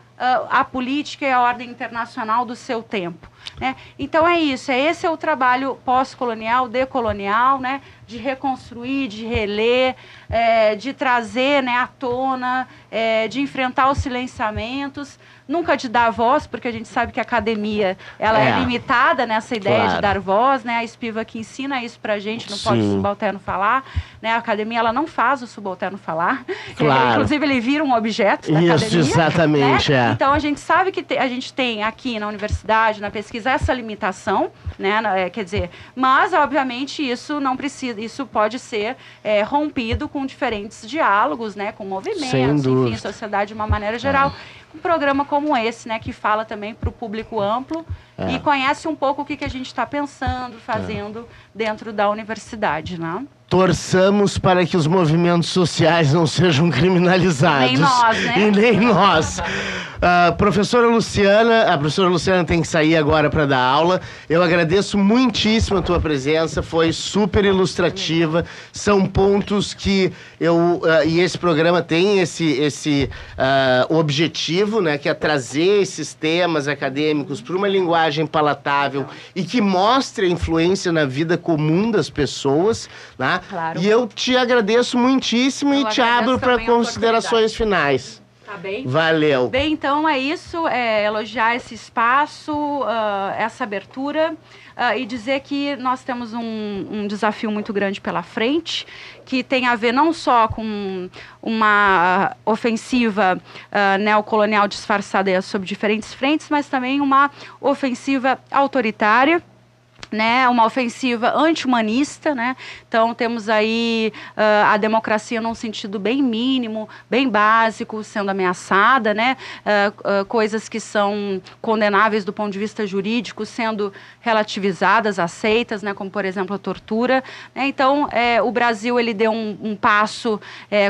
a política e a ordem internacional do seu tempo, né? Então esse é o trabalho pós-colonial, decolonial, né? De reconstruir, de reler, de trazer, né, à tona, de enfrentar os silenciamentos, nunca de dar voz, porque a gente sabe que a academia ela é limitada nessa ideia de dar voz, né? A Spivak ensina isso pra gente, não pode o subalterno falar, né? A academia ela não faz o subalterno falar, inclusive ele vira um objeto da academia. Exatamente, né? Então a gente sabe que a gente tem aqui na universidade, na pesquisa, essa limitação, né? Quer dizer, mas obviamente isso não precisa, isso pode ser rompido com diferentes diálogos, né? Com movimentos, enfim, sociedade de uma maneira geral. Um programa como esse, né, que fala também para o público amplo e conhece um pouco o que a gente está pensando, fazendo dentro da universidade, né? Torçamos para que os movimentos sociais não sejam criminalizados. Nem nós, né? E nem nós. A professora Luciana tem que sair agora para dar aula. Eu agradeço muitíssimo a tua presença, foi super ilustrativa. São pontos que e esse programa tem esse objetivo, né, que é trazer esses temas acadêmicos para uma linguagem palatável e que mostre a influência na vida comum das pessoas, né? Claro. E eu te agradeço muitíssimo e te abro para considerações finais. Tá bem? Valeu. Bem, então é isso, elogiar esse espaço, essa abertura e dizer que nós temos um desafio muito grande pela frente, que tem a ver não só com uma ofensiva neocolonial disfarçada sob diferentes frentes, mas também uma ofensiva autoritária, né, uma ofensiva anti-humanista, né? Então temos aí a democracia num sentido bem mínimo, bem básico, sendo ameaçada, né? Coisas que são condenáveis do ponto de vista jurídico sendo relativizadas, aceitas, né? Como por exemplo a tortura, né? Então o Brasil ele deu um passo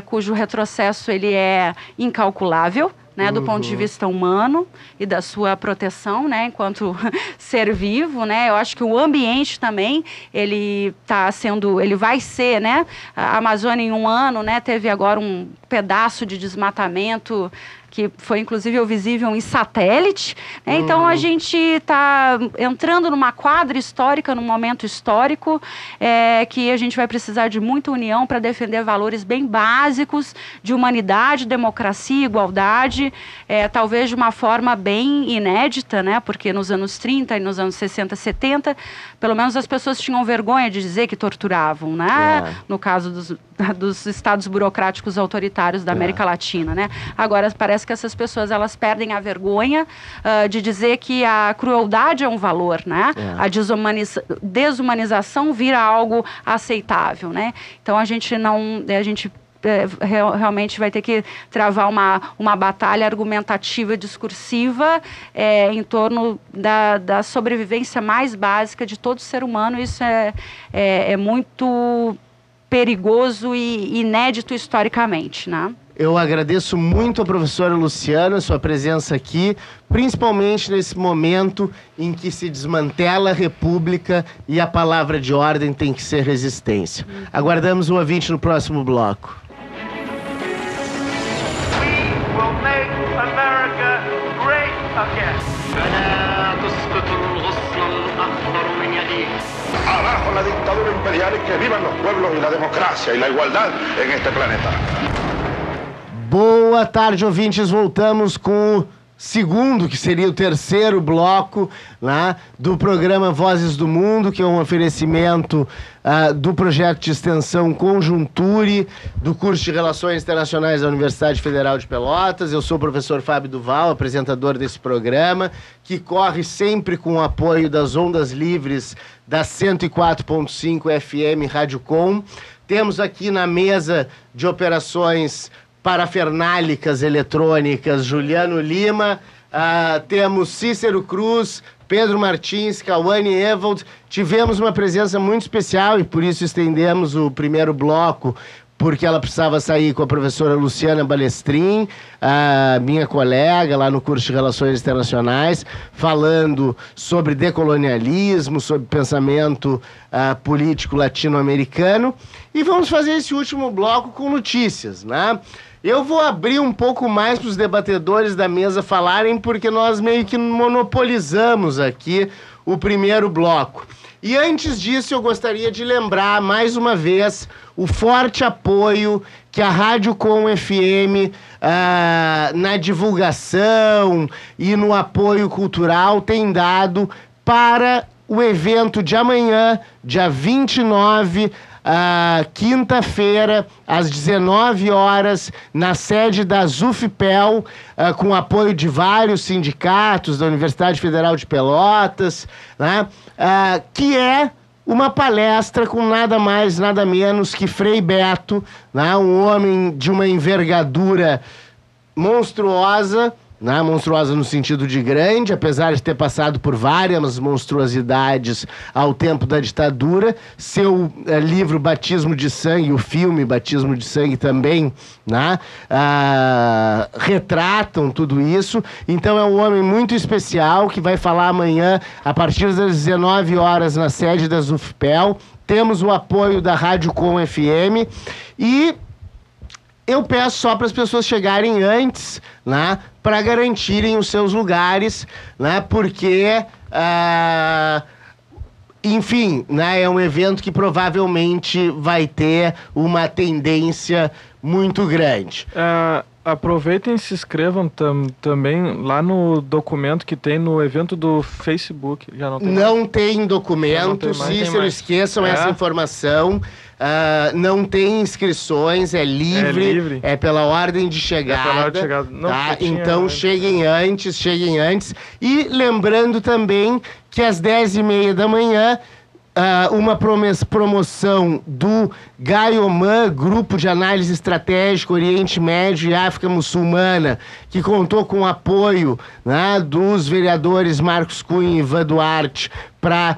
cujo retrocesso ele é incalculável, né, do ponto de vista humano e da sua proteção, né, enquanto ser vivo, né, eu acho que o ambiente também, ele vai ser, né, a Amazônia em um ano, né, teve agora um pedaço de desmatamento que foi inclusive visível em satélite, né? Então a gente está entrando numa quadra histórica, num momento histórico, que a gente vai precisar de muita união para defender valores bem básicos de humanidade, democracia, igualdade, talvez de uma forma bem inédita, né? Porque nos anos 30 e nos anos 60, 70, pelo menos as pessoas tinham vergonha de dizer que torturavam, né? No caso dos estados burocráticos autoritários da América Latina, né? Agora parece que essas pessoas elas perdem a vergonha de dizer que a crueldade é um valor, né? A desumanização vira algo aceitável, né? Então a gente realmente vai ter que travar uma batalha argumentativa, discursiva em torno da sobrevivência mais básica de todo ser humano. Isso é muito perigoso e inédito historicamente, né? Eu agradeço muito a professora Luciana, sua presença aqui, principalmente nesse momento em que se desmantela a República e a palavra de ordem tem que ser resistência. Aguardamos o ouvinte no próximo bloco. We will make America great Abajo la dictadura imperial y que vivan los pueblos y la democracia y la igualdad en este planeta. Boa tarde, ouvintes. Voltamos com o segundo, que seria o terceiro bloco, né, do programa Vozes do Mundo, que é um oferecimento do projeto de extensão Conjunture, do curso de Relações Internacionais da Universidade Federal de Pelotas. Eu sou o professor Fábio Duval, apresentador desse programa, que corre sempre com o apoio das ondas livres da 104.5 FM Rádio Com. Temos aqui na mesa de operações parafernálicas eletrônicas Juliano Lima, temos Cícero Cruz, Pedro Martins, Cauane Evold. Tivemos uma presença muito especial e por isso estendemos o primeiro bloco, porque ela precisava sair com a professora Luciana Balestrin, minha colega lá no curso de Relações Internacionais, falando sobre decolonialismo, sobre pensamento político latino-americano. E vamos fazer esse último bloco com notícias, né? Eu vou abrir um pouco mais para os debatedores da mesa falarem, porque nós meio que monopolizamos aqui o primeiro bloco. E antes disso, eu gostaria de lembrar, mais uma vez, o forte apoio que a Rádio Com FM, na divulgação e no apoio cultural, tem dado para o evento de amanhã, dia 29, quinta-feira, às 19 horas, na sede da ZUFPEL, com apoio de vários sindicatos da Universidade Federal de Pelotas, né, que é uma palestra com nada mais, nada menos que Frei Beto, né, um homem de uma envergadura monstruosa, né, monstruosa no sentido de grande, apesar de ter passado por várias monstruosidades ao tempo da ditadura. Seu livro Batismo de Sangue, o filme Batismo de Sangue também, né, retratam tudo isso. Então é um homem muito especial que vai falar amanhã a partir das 19 horas na sede da ZUFPEL. Temos o apoio da Rádio Com FM e eu peço só para as pessoas chegarem antes, né, para garantirem os seus lugares, né, porque, enfim, né, é um evento que provavelmente vai ter uma tendência muito grande. Aproveitem e se inscrevam também lá no documento que tem no evento do Facebook. Já não tem não mais? Tem documento, Cícero, esqueçam essa informação. Não tem inscrições, é livre, é pela ordem de chegada. É pela ordem de chegada. Não, tá? Então cheguem antes. E lembrando também que às 10h30 da manhã, uma promoção do Gaioman, Grupo de Análise Estratégica Oriente Médio e África Muçulmana, que contou com o apoio, né, dos vereadores Marcos Cunha e Ivan Duarte para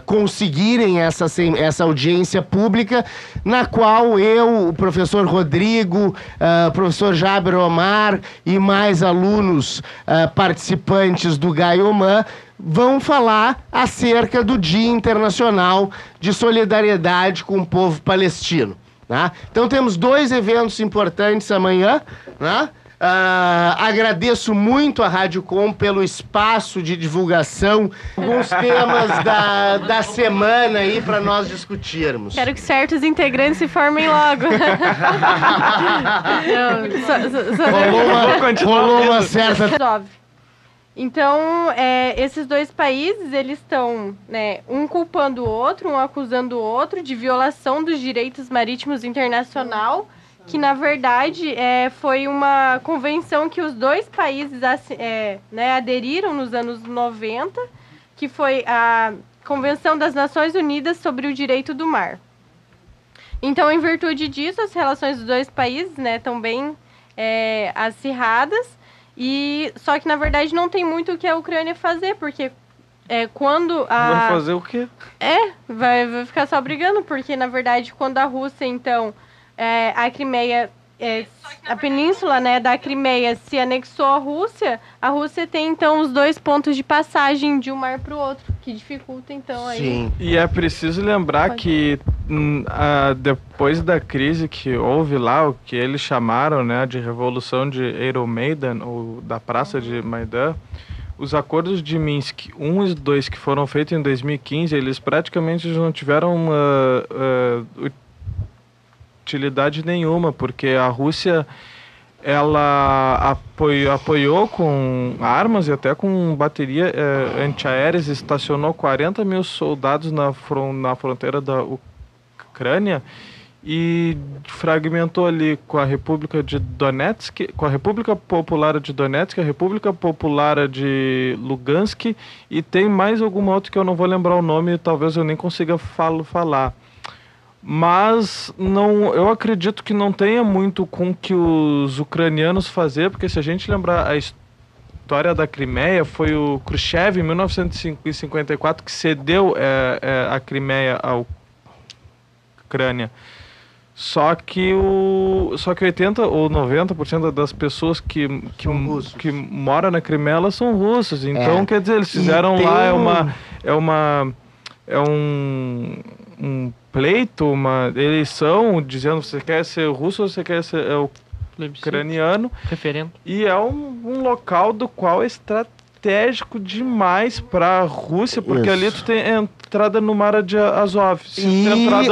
conseguirem essa audiência pública, na qual eu, o professor Rodrigo, o professor Jaber Omar e mais alunos participantes do Gaioman vão falar acerca do Dia Internacional de Solidariedade com o povo palestino, né? Então temos 2 eventos importantes amanhã, né? Agradeço muito a Rádio Com pelo espaço de divulgação, alguns temas da semana aí para nós discutirmos. Quero que certos integrantes se formem logo. Rolou uma certa... Então, esses 2 países, eles estão, né, um culpando o outro, um acusando o outro de violação dos direitos marítimos internacional, que, na verdade, foi uma convenção que os 2 países aderiram nos anos 90, que foi a Convenção das Nações Unidas sobre o Direito do Mar. Então, em virtude disso, as relações dos 2 países, né, estão bem acirradas. Só que, na verdade, não tem muito o que a Ucrânia fazer, porque quando Vai fazer o quê? Vai ficar só brigando, porque, na verdade, quando a Rússia, então, a Crimeia, a península, né, da Crimeia se anexou à Rússia, a Rússia tem, então, os 2 pontos de passagem de um mar para o outro, que dificulta, então, aí... Sim. E é preciso lembrar que depois da crise que houve lá, o que eles chamaram, né, de Revolução de Euromaidan, ou da Praça de Maidan, os acordos de Minsk 1 e 2 que foram feitos em 2015, eles praticamente não tiveram utilidade nenhuma, porque a Rússia ela apoiou com armas e até com bateria antiaéreas, estacionou 40 mil soldados na fronteira da Ucrânia e fragmentou ali com a República de Donetsk, com a República Popular de Donetsk, a República Popular de Lugansk e tem mais alguma outra que eu não vou lembrar o nome, talvez eu nem consiga falar. Mas eu acredito que não tenha muito com que os ucranianos fazer, porque se a gente lembrar a história da Crimeia, foi o Khrushchev, em 1954, que cedeu a Crimeia à Ucrânia. Só que 80% ou 90% das pessoas que moram na Crimeia, elas são russas. Então, quer dizer, eles fizeram lá, é um pleito, uma eleição, dizendo se você quer ser russo ou você quer ser ucraniano. Referendo. E é um local do qual é estratégico demais para a Rússia, porque ali tu tem entrada no Mar de Azov.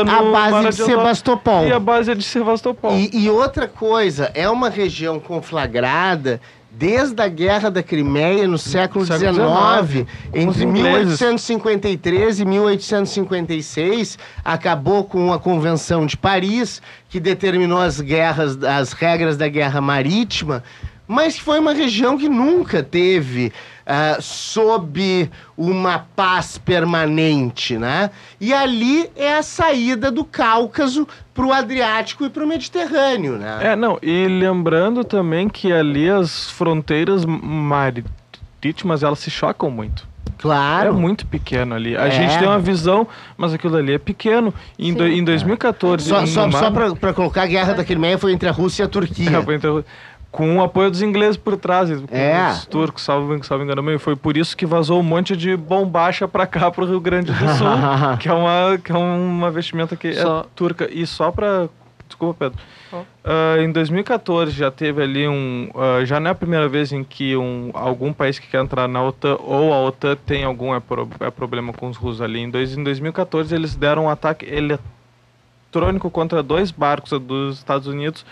A base de Sebastopol. E a base de Sebastopol. E outra coisa, é uma região conflagrada desde a Guerra da Crimeia, no século XIX, entre 1853 e 1856, acabou com a Convenção de Paris, que determinou as regras da Guerra Marítima, mas foi uma região que nunca teve sob uma paz permanente, né? E ali é a saída do Cáucaso para o Adriático e para o Mediterrâneo, né? E lembrando também que ali as fronteiras marítimas, elas se chocam muito. Claro. É muito pequeno ali. A gente tem uma visão, mas aquilo ali é pequeno. Em 2014... Só para colocar, a Guerra da Crimeia foi entre a Rússia e a Turquia. Foi entre com o apoio dos ingleses por trás, os turcos, salvo engano, foi por isso que vazou um monte de bombacha pra cá, pro Rio Grande do Sul, que é uma vestimenta que é turca. E só pra... Desculpa, Pedro. Em 2014 já teve ali já não é a primeira vez em que algum país que quer entrar na OTAN ou a OTAN tem algum problema com os russos ali. Em 2014 eles deram um ataque eletrônico contra 2 barcos dos Estados Unidos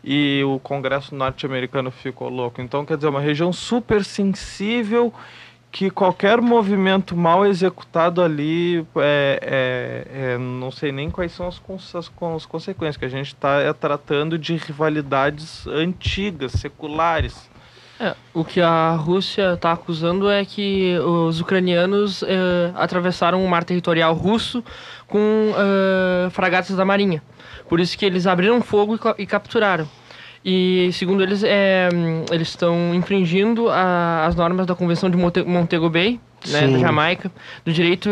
e o Congresso norte-americano ficou louco. Então, quer dizer, uma região super sensível que qualquer movimento mal executado ali, não sei nem quais são as consequências, que a gente está tratando de rivalidades antigas, seculares. O que a Rússia está acusando é que os ucranianos atravessaram o mar territorial russo com fragatas da Marinha. Por isso que eles abriram fogo e capturaram. E, segundo eles, eles estão infringindo as normas da Convenção de Montego Bay, né, da Jamaica, o direito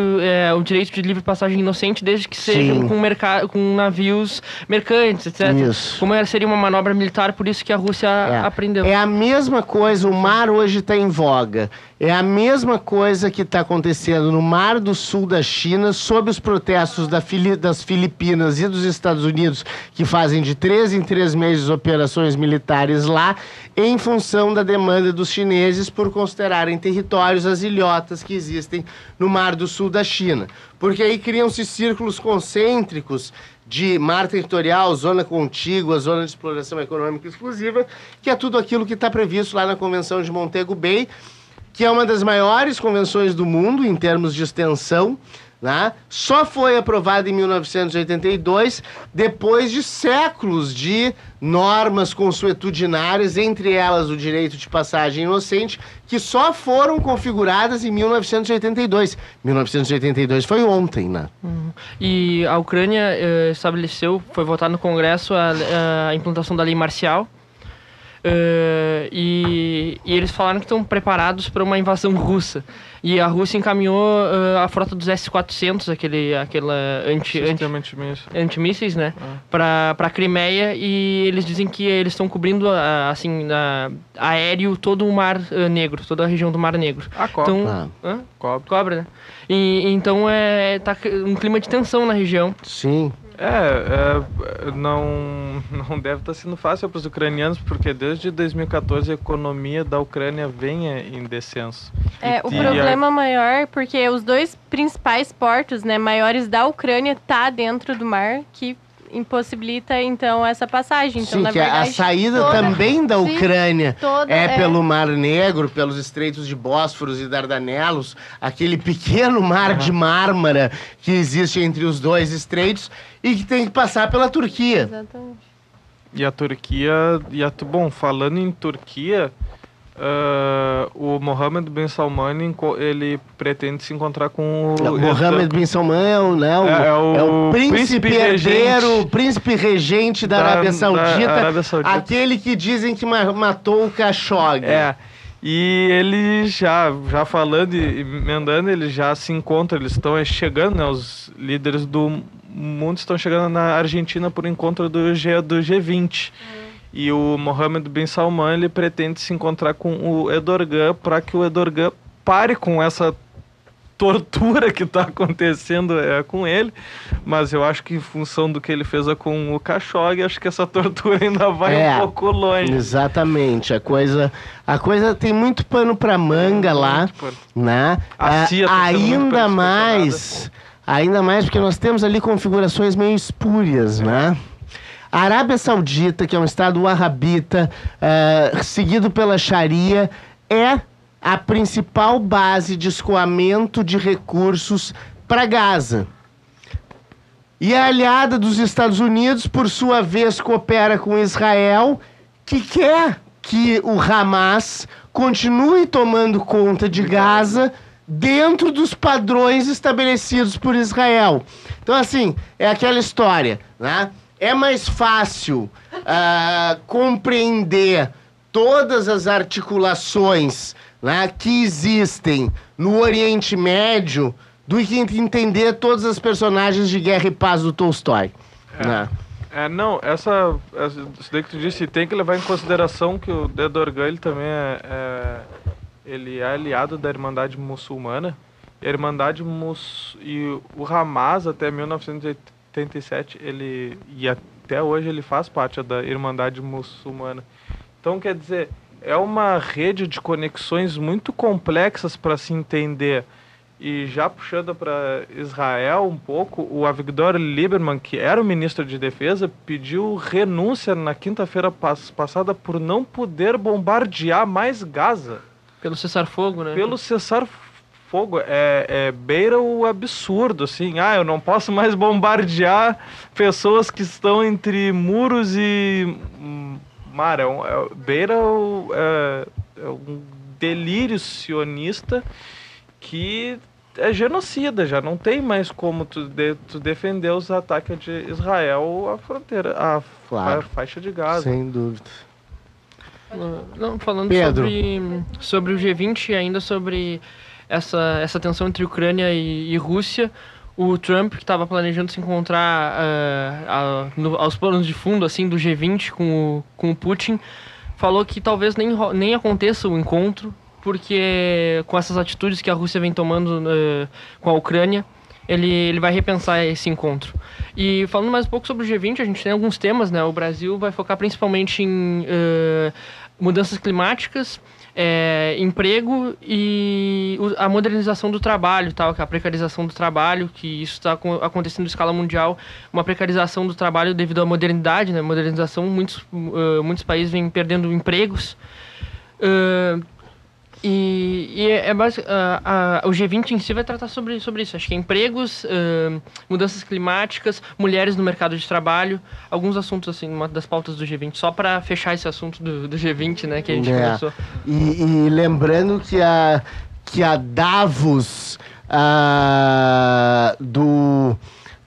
de livre passagem inocente, desde que sejam com navios mercantes, etc. Isso. Como seria uma manobra militar, por isso que a Rússia aprendeu. É a mesma coisa, o mar hoje está em voga. É a mesma coisa que está acontecendo no Mar do Sul da China, sob os protestos das Filipinas e dos Estados Unidos, que fazem de 3 em 3 meses operações militares lá, em função da demanda dos chineses por considerarem territórios as ilhotas que existem no Mar do Sul da China. Porque aí criam-se círculos concêntricos de mar territorial, zona contígua, zona de exploração econômica exclusiva, que é tudo aquilo que está previsto lá na Convenção de Montego Bay, que é uma das maiores convenções do mundo em termos de extensão, né? Só foi aprovada em 1982, depois de séculos de normas consuetudinárias, entre elas o direito de passagem inocente, que só foram configuradas em 1982. 1982 foi ontem, né? E a Ucrânia estabeleceu, foi votar no Congresso a implantação da lei marcial, E eles falaram que estão preparados para uma invasão russa. E a Rússia encaminhou a frota dos S-400, aquela antimísseis, né? Para a Crimeia, e eles dizem que eles estão cobrindo assim, aéreo todo o Mar Negro, toda a região do Mar Negro. Cobre. Então, cobre, né? E então tá um clima de tensão na região. Sim. Não deve estar sendo fácil para os ucranianos, porque desde 2014 a economia da Ucrânia vem em descenso. O problema maior, porque os dois principais portos, né, maiores da Ucrânia tá dentro do mar, que impossibilita, então, essa passagem. Então, Sim, na que verdade, a saída também da Ucrânia pelo Mar Negro, pelos estreitos de Bósforos e Dardanelos, aquele pequeno mar de Mármara que existe entre os dois estreitos e que tem que passar pela Turquia. Exatamente. E a Turquia... Bom, falando em Turquia... o Mohammed bin Salman, ele pretende se encontrar com o... Mohammed bin Salman é o príncipe herdeiro, o príncipe regente da Arábia Saudita, aquele que dizem que matou o Khashoggi. E ele já falando e emendando, ele já se encontra, eles estão chegando, né, os líderes do mundo estão chegando na Argentina por encontro do G20. E o Mohammed bin Salman, ele pretende se encontrar com o Erdogan para que o Erdogan pare com essa tortura que está acontecendo com ele. Mas eu acho que em função do que ele fez com o Khashoggi, acho que essa tortura ainda vai um pouco longe. Exatamente. A coisa tem muito pano para manga lá, né? Ainda mais porque nós temos ali configurações meio espúrias, né? A Arábia Saudita, que é um estado wahhabita, seguido pela Sharia, é a principal base de escoamento de recursos para Gaza. E a aliada dos Estados Unidos, por sua vez, coopera com Israel, que quer que o Hamas continue tomando conta de Gaza dentro dos padrões estabelecidos por Israel. Então, assim, é aquela história, né? É mais fácil compreender todas as articulações, né, que existem no Oriente Médio do que entender todas as personagens de Guerra e Paz do Tolstói. Né? Isso daí que tu disse, tem que levar em consideração que o Erdogan, ele também ele é aliado da Irmandade Muçulmana. E a Irmandade e o Hamas, até 1987, e até hoje ele faz parte da Irmandade Muçulmana. Então, quer dizer, é uma rede de conexões muito complexas para se entender. E já puxando para Israel um pouco, o Avigdor Lieberman, que era o ministro de Defesa, pediu renúncia na quinta-feira passada por não poder bombardear mais Gaza. Pelo cessar-fogo, né? Pelo cessar-fogo. Beira o absurdo, assim. Eu não posso mais bombardear pessoas que estão entre muros e mar. Beira um delírio sionista que é genocida. Já não tem mais como tu defender os ataques de Israel à fronteira, à faixa de Gaza. Sem dúvida. Não, falando sobre o G20 e ainda sobre essa tensão entre Ucrânia e Rússia, o Trump, que estava planejando se encontrar aos planos de fundo assim, do G20 com o Putin, falou que talvez nem aconteça o encontro, porque com essas atitudes que a Rússia vem tomando com a Ucrânia, ele vai repensar esse encontro. E falando mais um pouco sobre o G20, a gente tem alguns temas, né? O Brasil vai focar principalmente em mudanças climáticas, emprego e a modernização do trabalho, que é a precarização do trabalho, que isso está acontecendo em escala mundial, uma precarização do trabalho devido à modernidade, né? Modernização, muitos países vêm perdendo empregos. O G20 em si vai tratar sobre isso. Acho que empregos, mudanças climáticas, mulheres no mercado de trabalho, alguns assuntos assim, uma das pautas do G20, só para fechar esse assunto do G20, né, que a gente começou. E lembrando que a Davos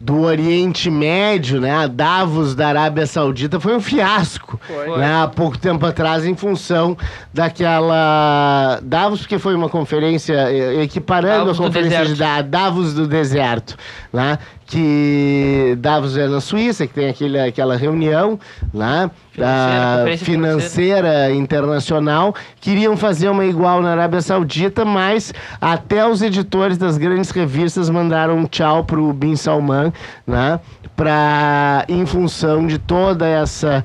do Oriente Médio, né? A Davos da Arábia Saudita foi um fiasco, né? Há pouco tempo atrás, em função daquela Davos, porque foi uma conferência equiparando Davos a conferência de Davos do deserto, né? Que Davos é na Suíça, que tem aquela reunião, né? Financeira internacional. Queriam fazer uma igual na Arábia Saudita, mas até os editores das grandes revistas mandaram um tchau pro Bin Salman, né? Em função de toda essa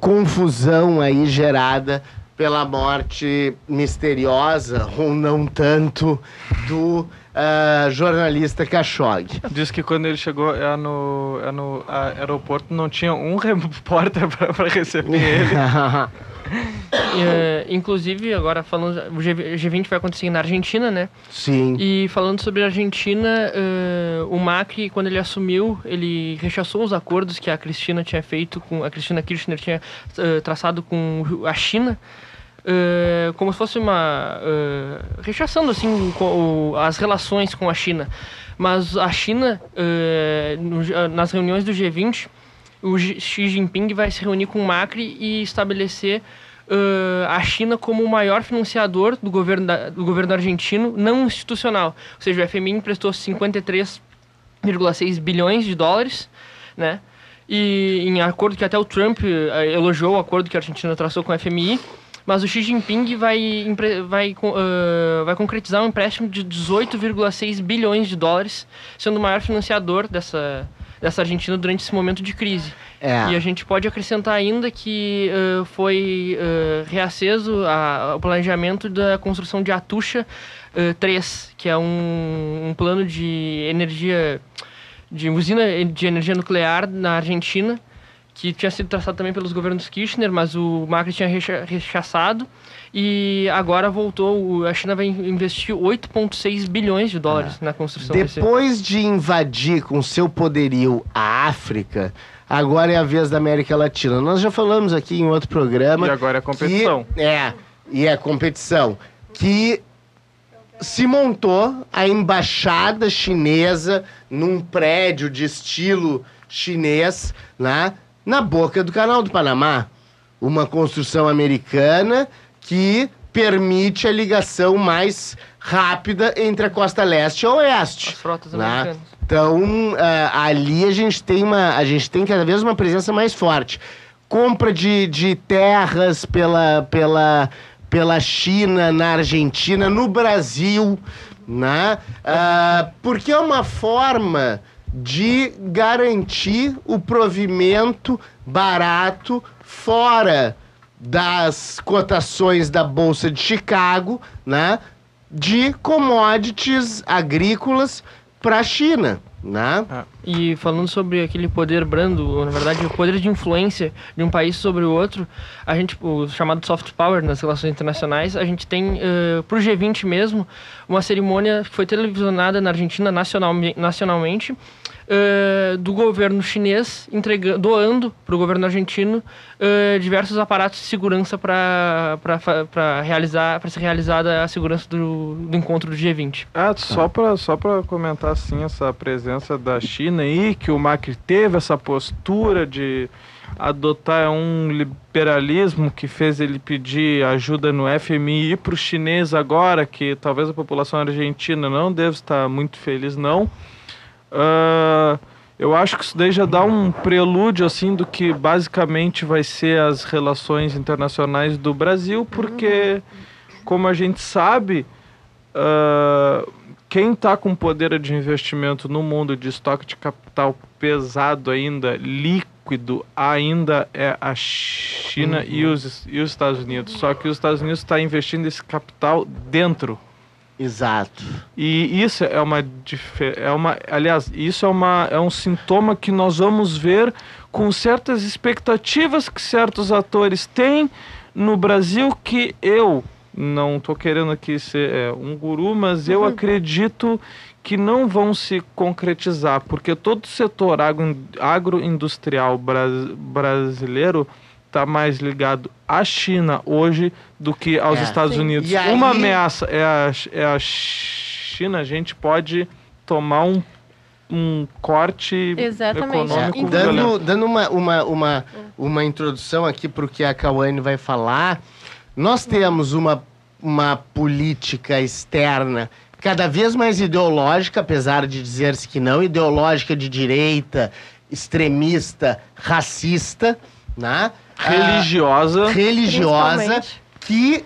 confusão aí gerada pela morte misteriosa, ou não tanto, do jornalista Khashoggi. Diz que quando ele chegou no aeroporto não tinha um repórter para receber ele. Inclusive, agora falando, o G20 vai acontecer na Argentina, né? Sim. E falando sobre a Argentina, o Macri, quando ele assumiu, ele rechaçou os acordos que a Cristina tinha feito, a Cristina Kirchner tinha traçado com a China, como se fosse rechaçando assim as relações com a China. Mas a China, nas reuniões do G20, o Xi Jinping vai se reunir com o Macri e estabelecer a China como o maior financiador do governo argentino não institucional. Ou seja, o FMI emprestou 53,6 bilhões de dólares, né? E em acordo que até o Trump elogiou o acordo que a Argentina traçou com o FMI, mas o Xi Jinping vai concretizar um empréstimo de 18,6 bilhões de dólares, sendo o maior financiador dessa Argentina durante esse momento de crise. E a gente pode acrescentar ainda que foi reaceso o planejamento da construção de Atucha 3, que é um plano de usina de energia nuclear na Argentina, que tinha sido traçado também pelos governos Kirchner, mas o Macri tinha rechaçado, e agora voltou. A China vai investir 8,6 bilhões de dólares na construção. Depois de invadir com seu poderio a África, agora é a vez da América Latina. Nós já falamos aqui em outro programa. E agora é competição. E é competição. Que se montou a embaixada chinesa num prédio de estilo chinês, né? Na boca do Canal do Panamá. Uma construção americana que permite a ligação mais rápida entre a costa leste e a oeste. As frotas americanas. Então, ali a gente tem cada vez uma presença mais forte. Compra de terras pela China, na Argentina, no Brasil, né? Porque é uma forma de garantir o provimento barato fora das cotações da Bolsa de Chicago, né, de commodities agrícolas para a China, né? E falando sobre aquele poder brando, na verdade, o poder de influência de um país sobre o outro, o chamado soft power nas relações internacionais, a gente tem, pro G20 mesmo, uma cerimônia que foi televisionada na Argentina nacionalmente, do governo chinês doando para o governo argentino diversos aparatos de segurança para ser realizada a segurança do encontro do G20. Só para comentar assim, essa presença da China aí, que o Macri teve essa postura de adotar um liberalismo que fez ele pedir ajuda no FMI para o chinês agora, que talvez a população argentina não deve estar muito feliz, não. Eu acho que isso daí já dá um prelúdio assim do que basicamente vai ser as relações internacionais do Brasil, porque, como a gente sabe, quem está com poder de investimento no mundo de estoque de capital pesado ainda, líquido, ainda é a China e os Estados Unidos. Só que os Estados Unidos está investindo esse capital dentro. Exato. E isso é um sintoma que nós vamos ver com certas expectativas que certos atores têm no Brasil, que eu não estou querendo aqui ser um guru, mas eu acredito que não vão se concretizar, porque todo o setor agroindustrial brasileiro está mais ligado à China hoje do que aos Estados Unidos. Uma ameaça é a China, a gente pode tomar um um corte Exatamente. econômico. Dando uma introdução aqui para o que a Cauane vai falar, nós temos uma política externa cada vez mais ideológica, apesar de dizer-se que não, ideológica de direita, extremista, racista, né? Religiosa. Que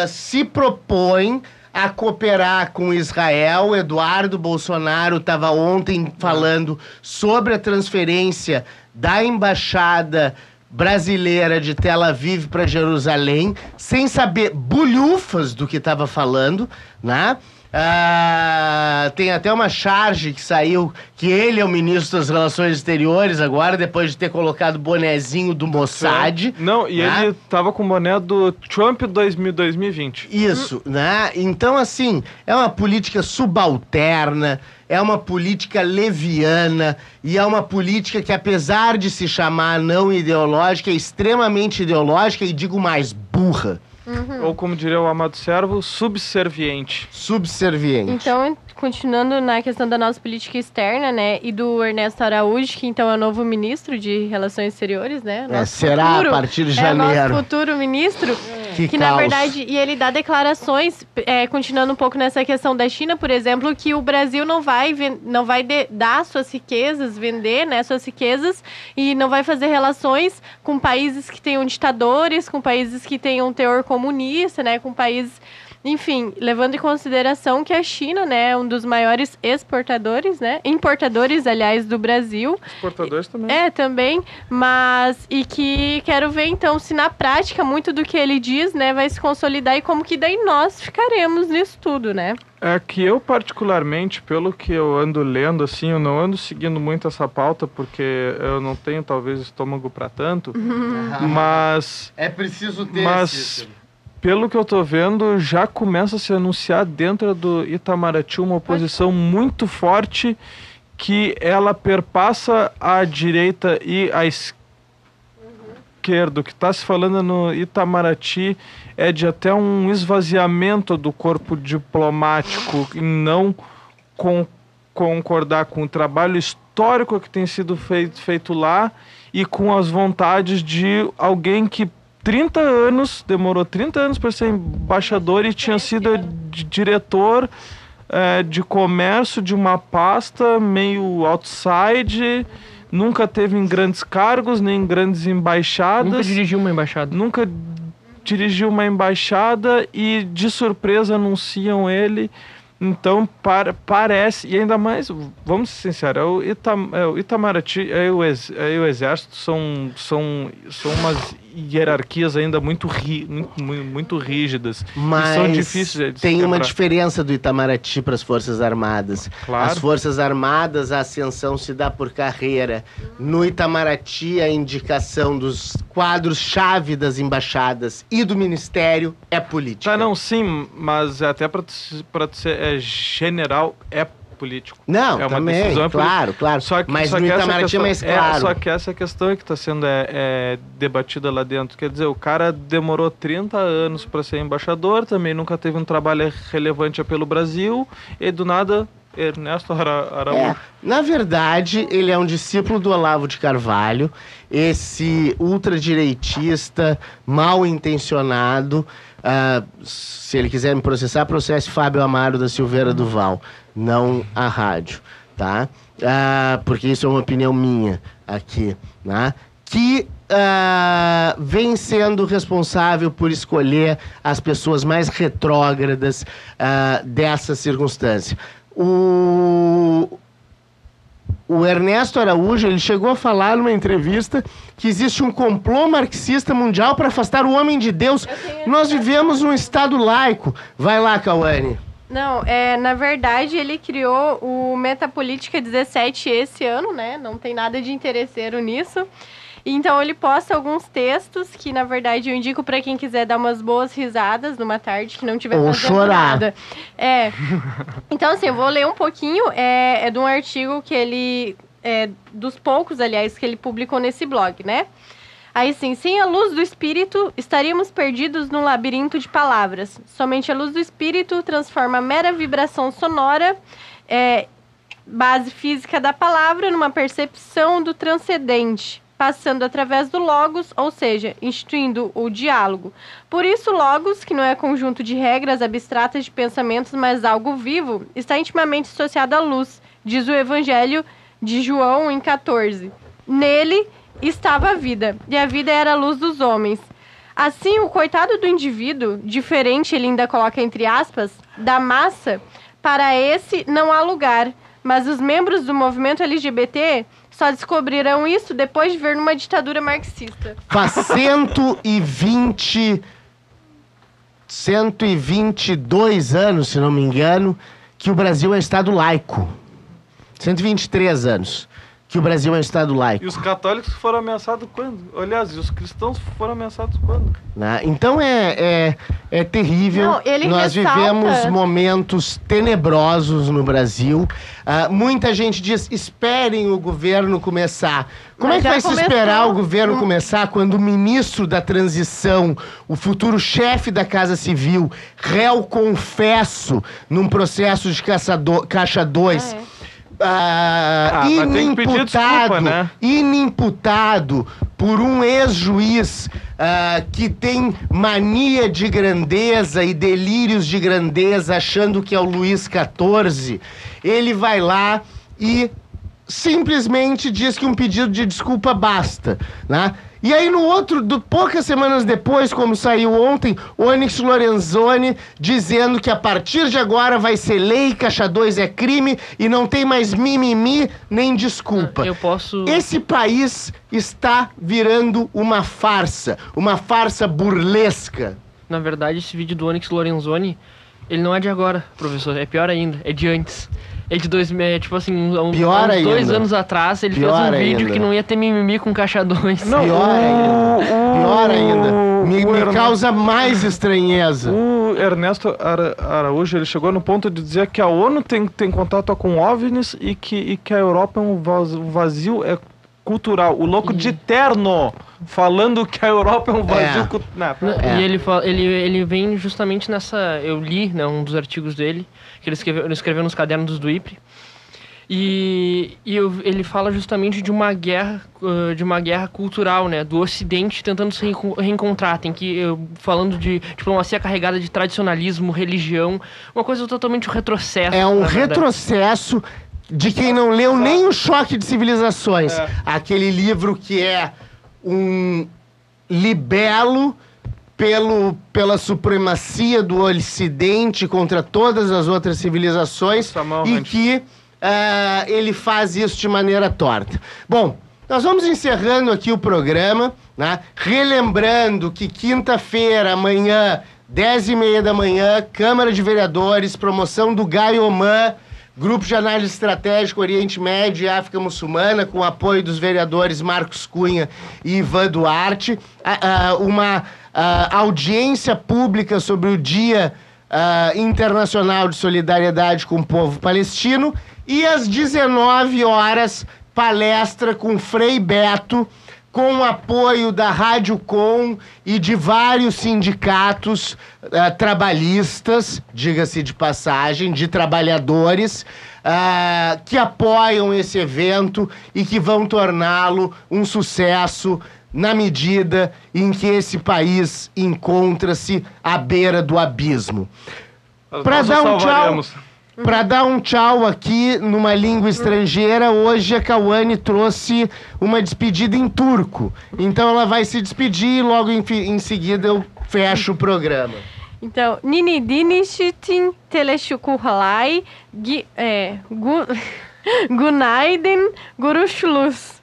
se propõe a cooperar com Israel. Eduardo Bolsonaro estava ontem falando sobre a transferência da embaixada brasileira de Tel Aviv para Jerusalém, sem saber bulhufas do que estava falando, né? Tem até uma charge que saiu que ele é o ministro das Relações Exteriores agora, depois de ter colocado o bonezinho do Mossad. Não, e né? ele tava com o boné do Trump 2020. Isso, né? Então, assim, é uma política subalterna, é uma política leviana e é uma política que, apesar de se chamar não ideológica, é extremamente ideológica e, digo mais, burra. Ou, como diria o amado servo, subserviente. Subserviente. Então, continuando na questão da nossa política externa, né, e do Ernesto Araújo, que então é o novo ministro de Relações Exteriores, né? Será futuro, a partir de janeiro. É nosso futuro ministro, que na verdade, e ele dá declarações, continuando um pouco nessa questão da China, por exemplo, que o Brasil não vai dar suas riquezas, vender, né, suas riquezas, e não vai fazer relações com países que tenham ditadores, com países que tenham teor comunista, né, com países... Enfim, levando em consideração que a China, né, é um dos maiores exportadores, né, importadores, aliás, do Brasil. Exportadores também. Também, mas, e que quero ver, então, se na prática muito do que ele diz, né, vai se consolidar e como que daí nós ficaremos nisso tudo, né? É que eu, particularmente, pelo que eu ando lendo, assim, eu não ando seguindo muito essa pauta, porque eu não tenho, talvez, estômago para tanto, mas... É preciso ter esse... Pelo que eu tô vendo, já começa a se anunciar dentro do Itamaraty uma oposição muito forte, que ela perpassa a direita e a esquerda. O que está se falando no Itamaraty é de até um esvaziamento do corpo diplomático em não concordar com o trabalho histórico que tem sido feito lá e com as vontades de alguém que demorou 30 anos para ser embaixador e tinha sido diretor de comércio de uma pasta meio outside, nunca teve em grandes cargos, nem em grandes embaixadas. Nunca dirigiu uma embaixada e de surpresa anunciam ele. Então parece, e ainda mais, vamos ser sinceros, o Itamaraty e o Exército são umas hierarquias ainda muito rígidas. Mas e são difíceis de tem se uma quebrar. diferença do Itamaraty para as Forças Armadas. Claro. As Forças Armadas, a ascensão se dá por carreira. No Itamaraty, a indicação dos quadros-chave das embaixadas e do Ministério é política. Tá, não, sim, mas até para ser general é político. Não, é uma também, decisão claro. Mas no Itamaraty é mais claro. Só que essa questão é que está sendo debatida lá dentro. Quer dizer, o cara demorou 30 anos para ser embaixador, também nunca teve um trabalho relevante pelo Brasil, e do nada, Ernesto Araújo. Na verdade, ele é um discípulo do Olavo de Carvalho, esse ultradireitista, mal intencionado. Se ele quiser me processar, processe Fábio Amaro da Silveira Duval, não a rádio, tá? Porque isso é uma opinião minha aqui, né? Que vem sendo responsável por escolher as pessoas mais retrógradas dessa circunstância. O Ernesto Araújo, ele chegou a falar numa entrevista que existe um complô marxista mundial para afastar o homem de Deus. Nós vivemos num estado laico. Vai lá, Cauane. Não, na verdade, ele criou o Metapolítica 17 esse ano, né? Não tem nada de interesseiro nisso. Então, ele posta alguns textos que, na verdade, eu indico para quem quiser dar umas boas risadas numa tarde, que não tiver ou fazendo chorar. Nada. Então, assim, eu vou ler um pouquinho. É de um artigo que ele... dos poucos, aliás, que ele publicou nesse blog, né? Aí, assim, sem a luz do Espírito, estaríamos perdidos num labirinto de palavras. Somente a luz do Espírito transforma a mera vibração sonora base física da palavra numa percepção do transcendente, passando através do logos, ou seja, instituindo o diálogo. Por isso, logos, que não é conjunto de regras abstratas de pensamentos, mas algo vivo, está intimamente associado à luz, diz o Evangelho de João em 14. Nele estava a vida, e a vida era a luz dos homens. Assim, o coitado do indivíduo, diferente, ele ainda coloca entre aspas, da massa, para esse não há lugar, mas os membros do movimento LGBT só descobrirão isso depois de ver numa ditadura marxista. Faz 122 anos, se não me engano, que o Brasil é Estado laico. 123 anos que o Brasil é um Estado laico. E os católicos foram ameaçados quando? Aliás, e os cristãos foram ameaçados quando? Né? Então é terrível. Não, ele Nós ressalta... vivemos momentos tenebrosos no Brasil. Muita gente diz, esperem o governo começar. Como Mas é que vai se começou. esperar o governo começar quando o ministro da transição, o futuro chefe da Casa Civil, réu confesso num processo de Caixa 2... mas tem que pedir desculpa, né? Inimputado por um ex-juiz que tem mania de grandeza e delírios de grandeza, achando que é o Luís XIV, ele vai lá e simplesmente diz que um pedido de desculpa basta, né? E aí poucas semanas depois, como saiu ontem, Onyx Lorenzoni dizendo que a partir de agora vai ser lei, Caixa 2 é crime e não tem mais mimimi nem desculpa. Esse país está virando uma farsa burlesca. Na verdade, esse vídeo do Onyx Lorenzoni, ele não é de agora, professor, é pior ainda, é de antes. É de tipo assim, uns 2 anos atrás, ele fez um vídeo que não ia ter mimimi com Caixa 2. Pior ainda. Me causa mais estranheza. O Ernesto Araújo, ele chegou no ponto de dizer que a ONU tem contato com OVNIs e que a Europa é um vazio cultural. O louco de terno falando que a Europa é um vazio cultural. E ele vem justamente nessa... Eu li, né, um dos artigos dele, que ele escreveu nos cadernos do IPRE. Ele fala justamente de uma guerra cultural, né, do Ocidente tentando se reencontrar, falando de diplomacia carregada de tradicionalismo, religião, uma coisa totalmente um retrocesso. É um retrocesso de quem não leu nem o Choque de Civilizações, aquele livro que é um libelo pela supremacia do Ocidente contra todas as outras civilizações e que ele faz isso de maneira torta. Bom, nós vamos encerrando aqui o programa, né? Relembrando que quinta-feira, amanhã, 10h30 da manhã, Câmara de Vereadores, promoção do Gaioman, Grupo de Análise Estratégica Oriente Médio e África Muçulmana, com apoio dos vereadores Marcos Cunha e Ivan Duarte, uma audiência pública sobre o Dia Internacional de Solidariedade com o Povo Palestino, e às 19 horas, palestra com Frei Beto, com o apoio da Rádio Com e de vários sindicatos trabalhistas, diga-se de passagem, de trabalhadores, que apoiam esse evento e que vão torná-lo um sucesso na medida em que esse país encontra-se à beira do abismo. Para dar um tchau aqui numa língua estrangeira, hoje a Cauane trouxe uma despedida em turco. Então ela vai se despedir e logo em seguida eu fecho o programa. Então, Nini Diniştin Teleşukuhalay Gunaydın Guruşlus.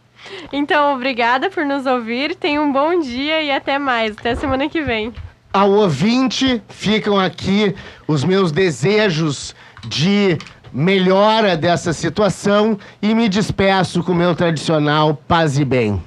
Então, obrigada por nos ouvir, tenha um bom dia e até mais. Até semana que vem. Ao ouvinte, ficam aqui os meus desejos de melhora dessa situação e me despeço com o meu tradicional paz e bem.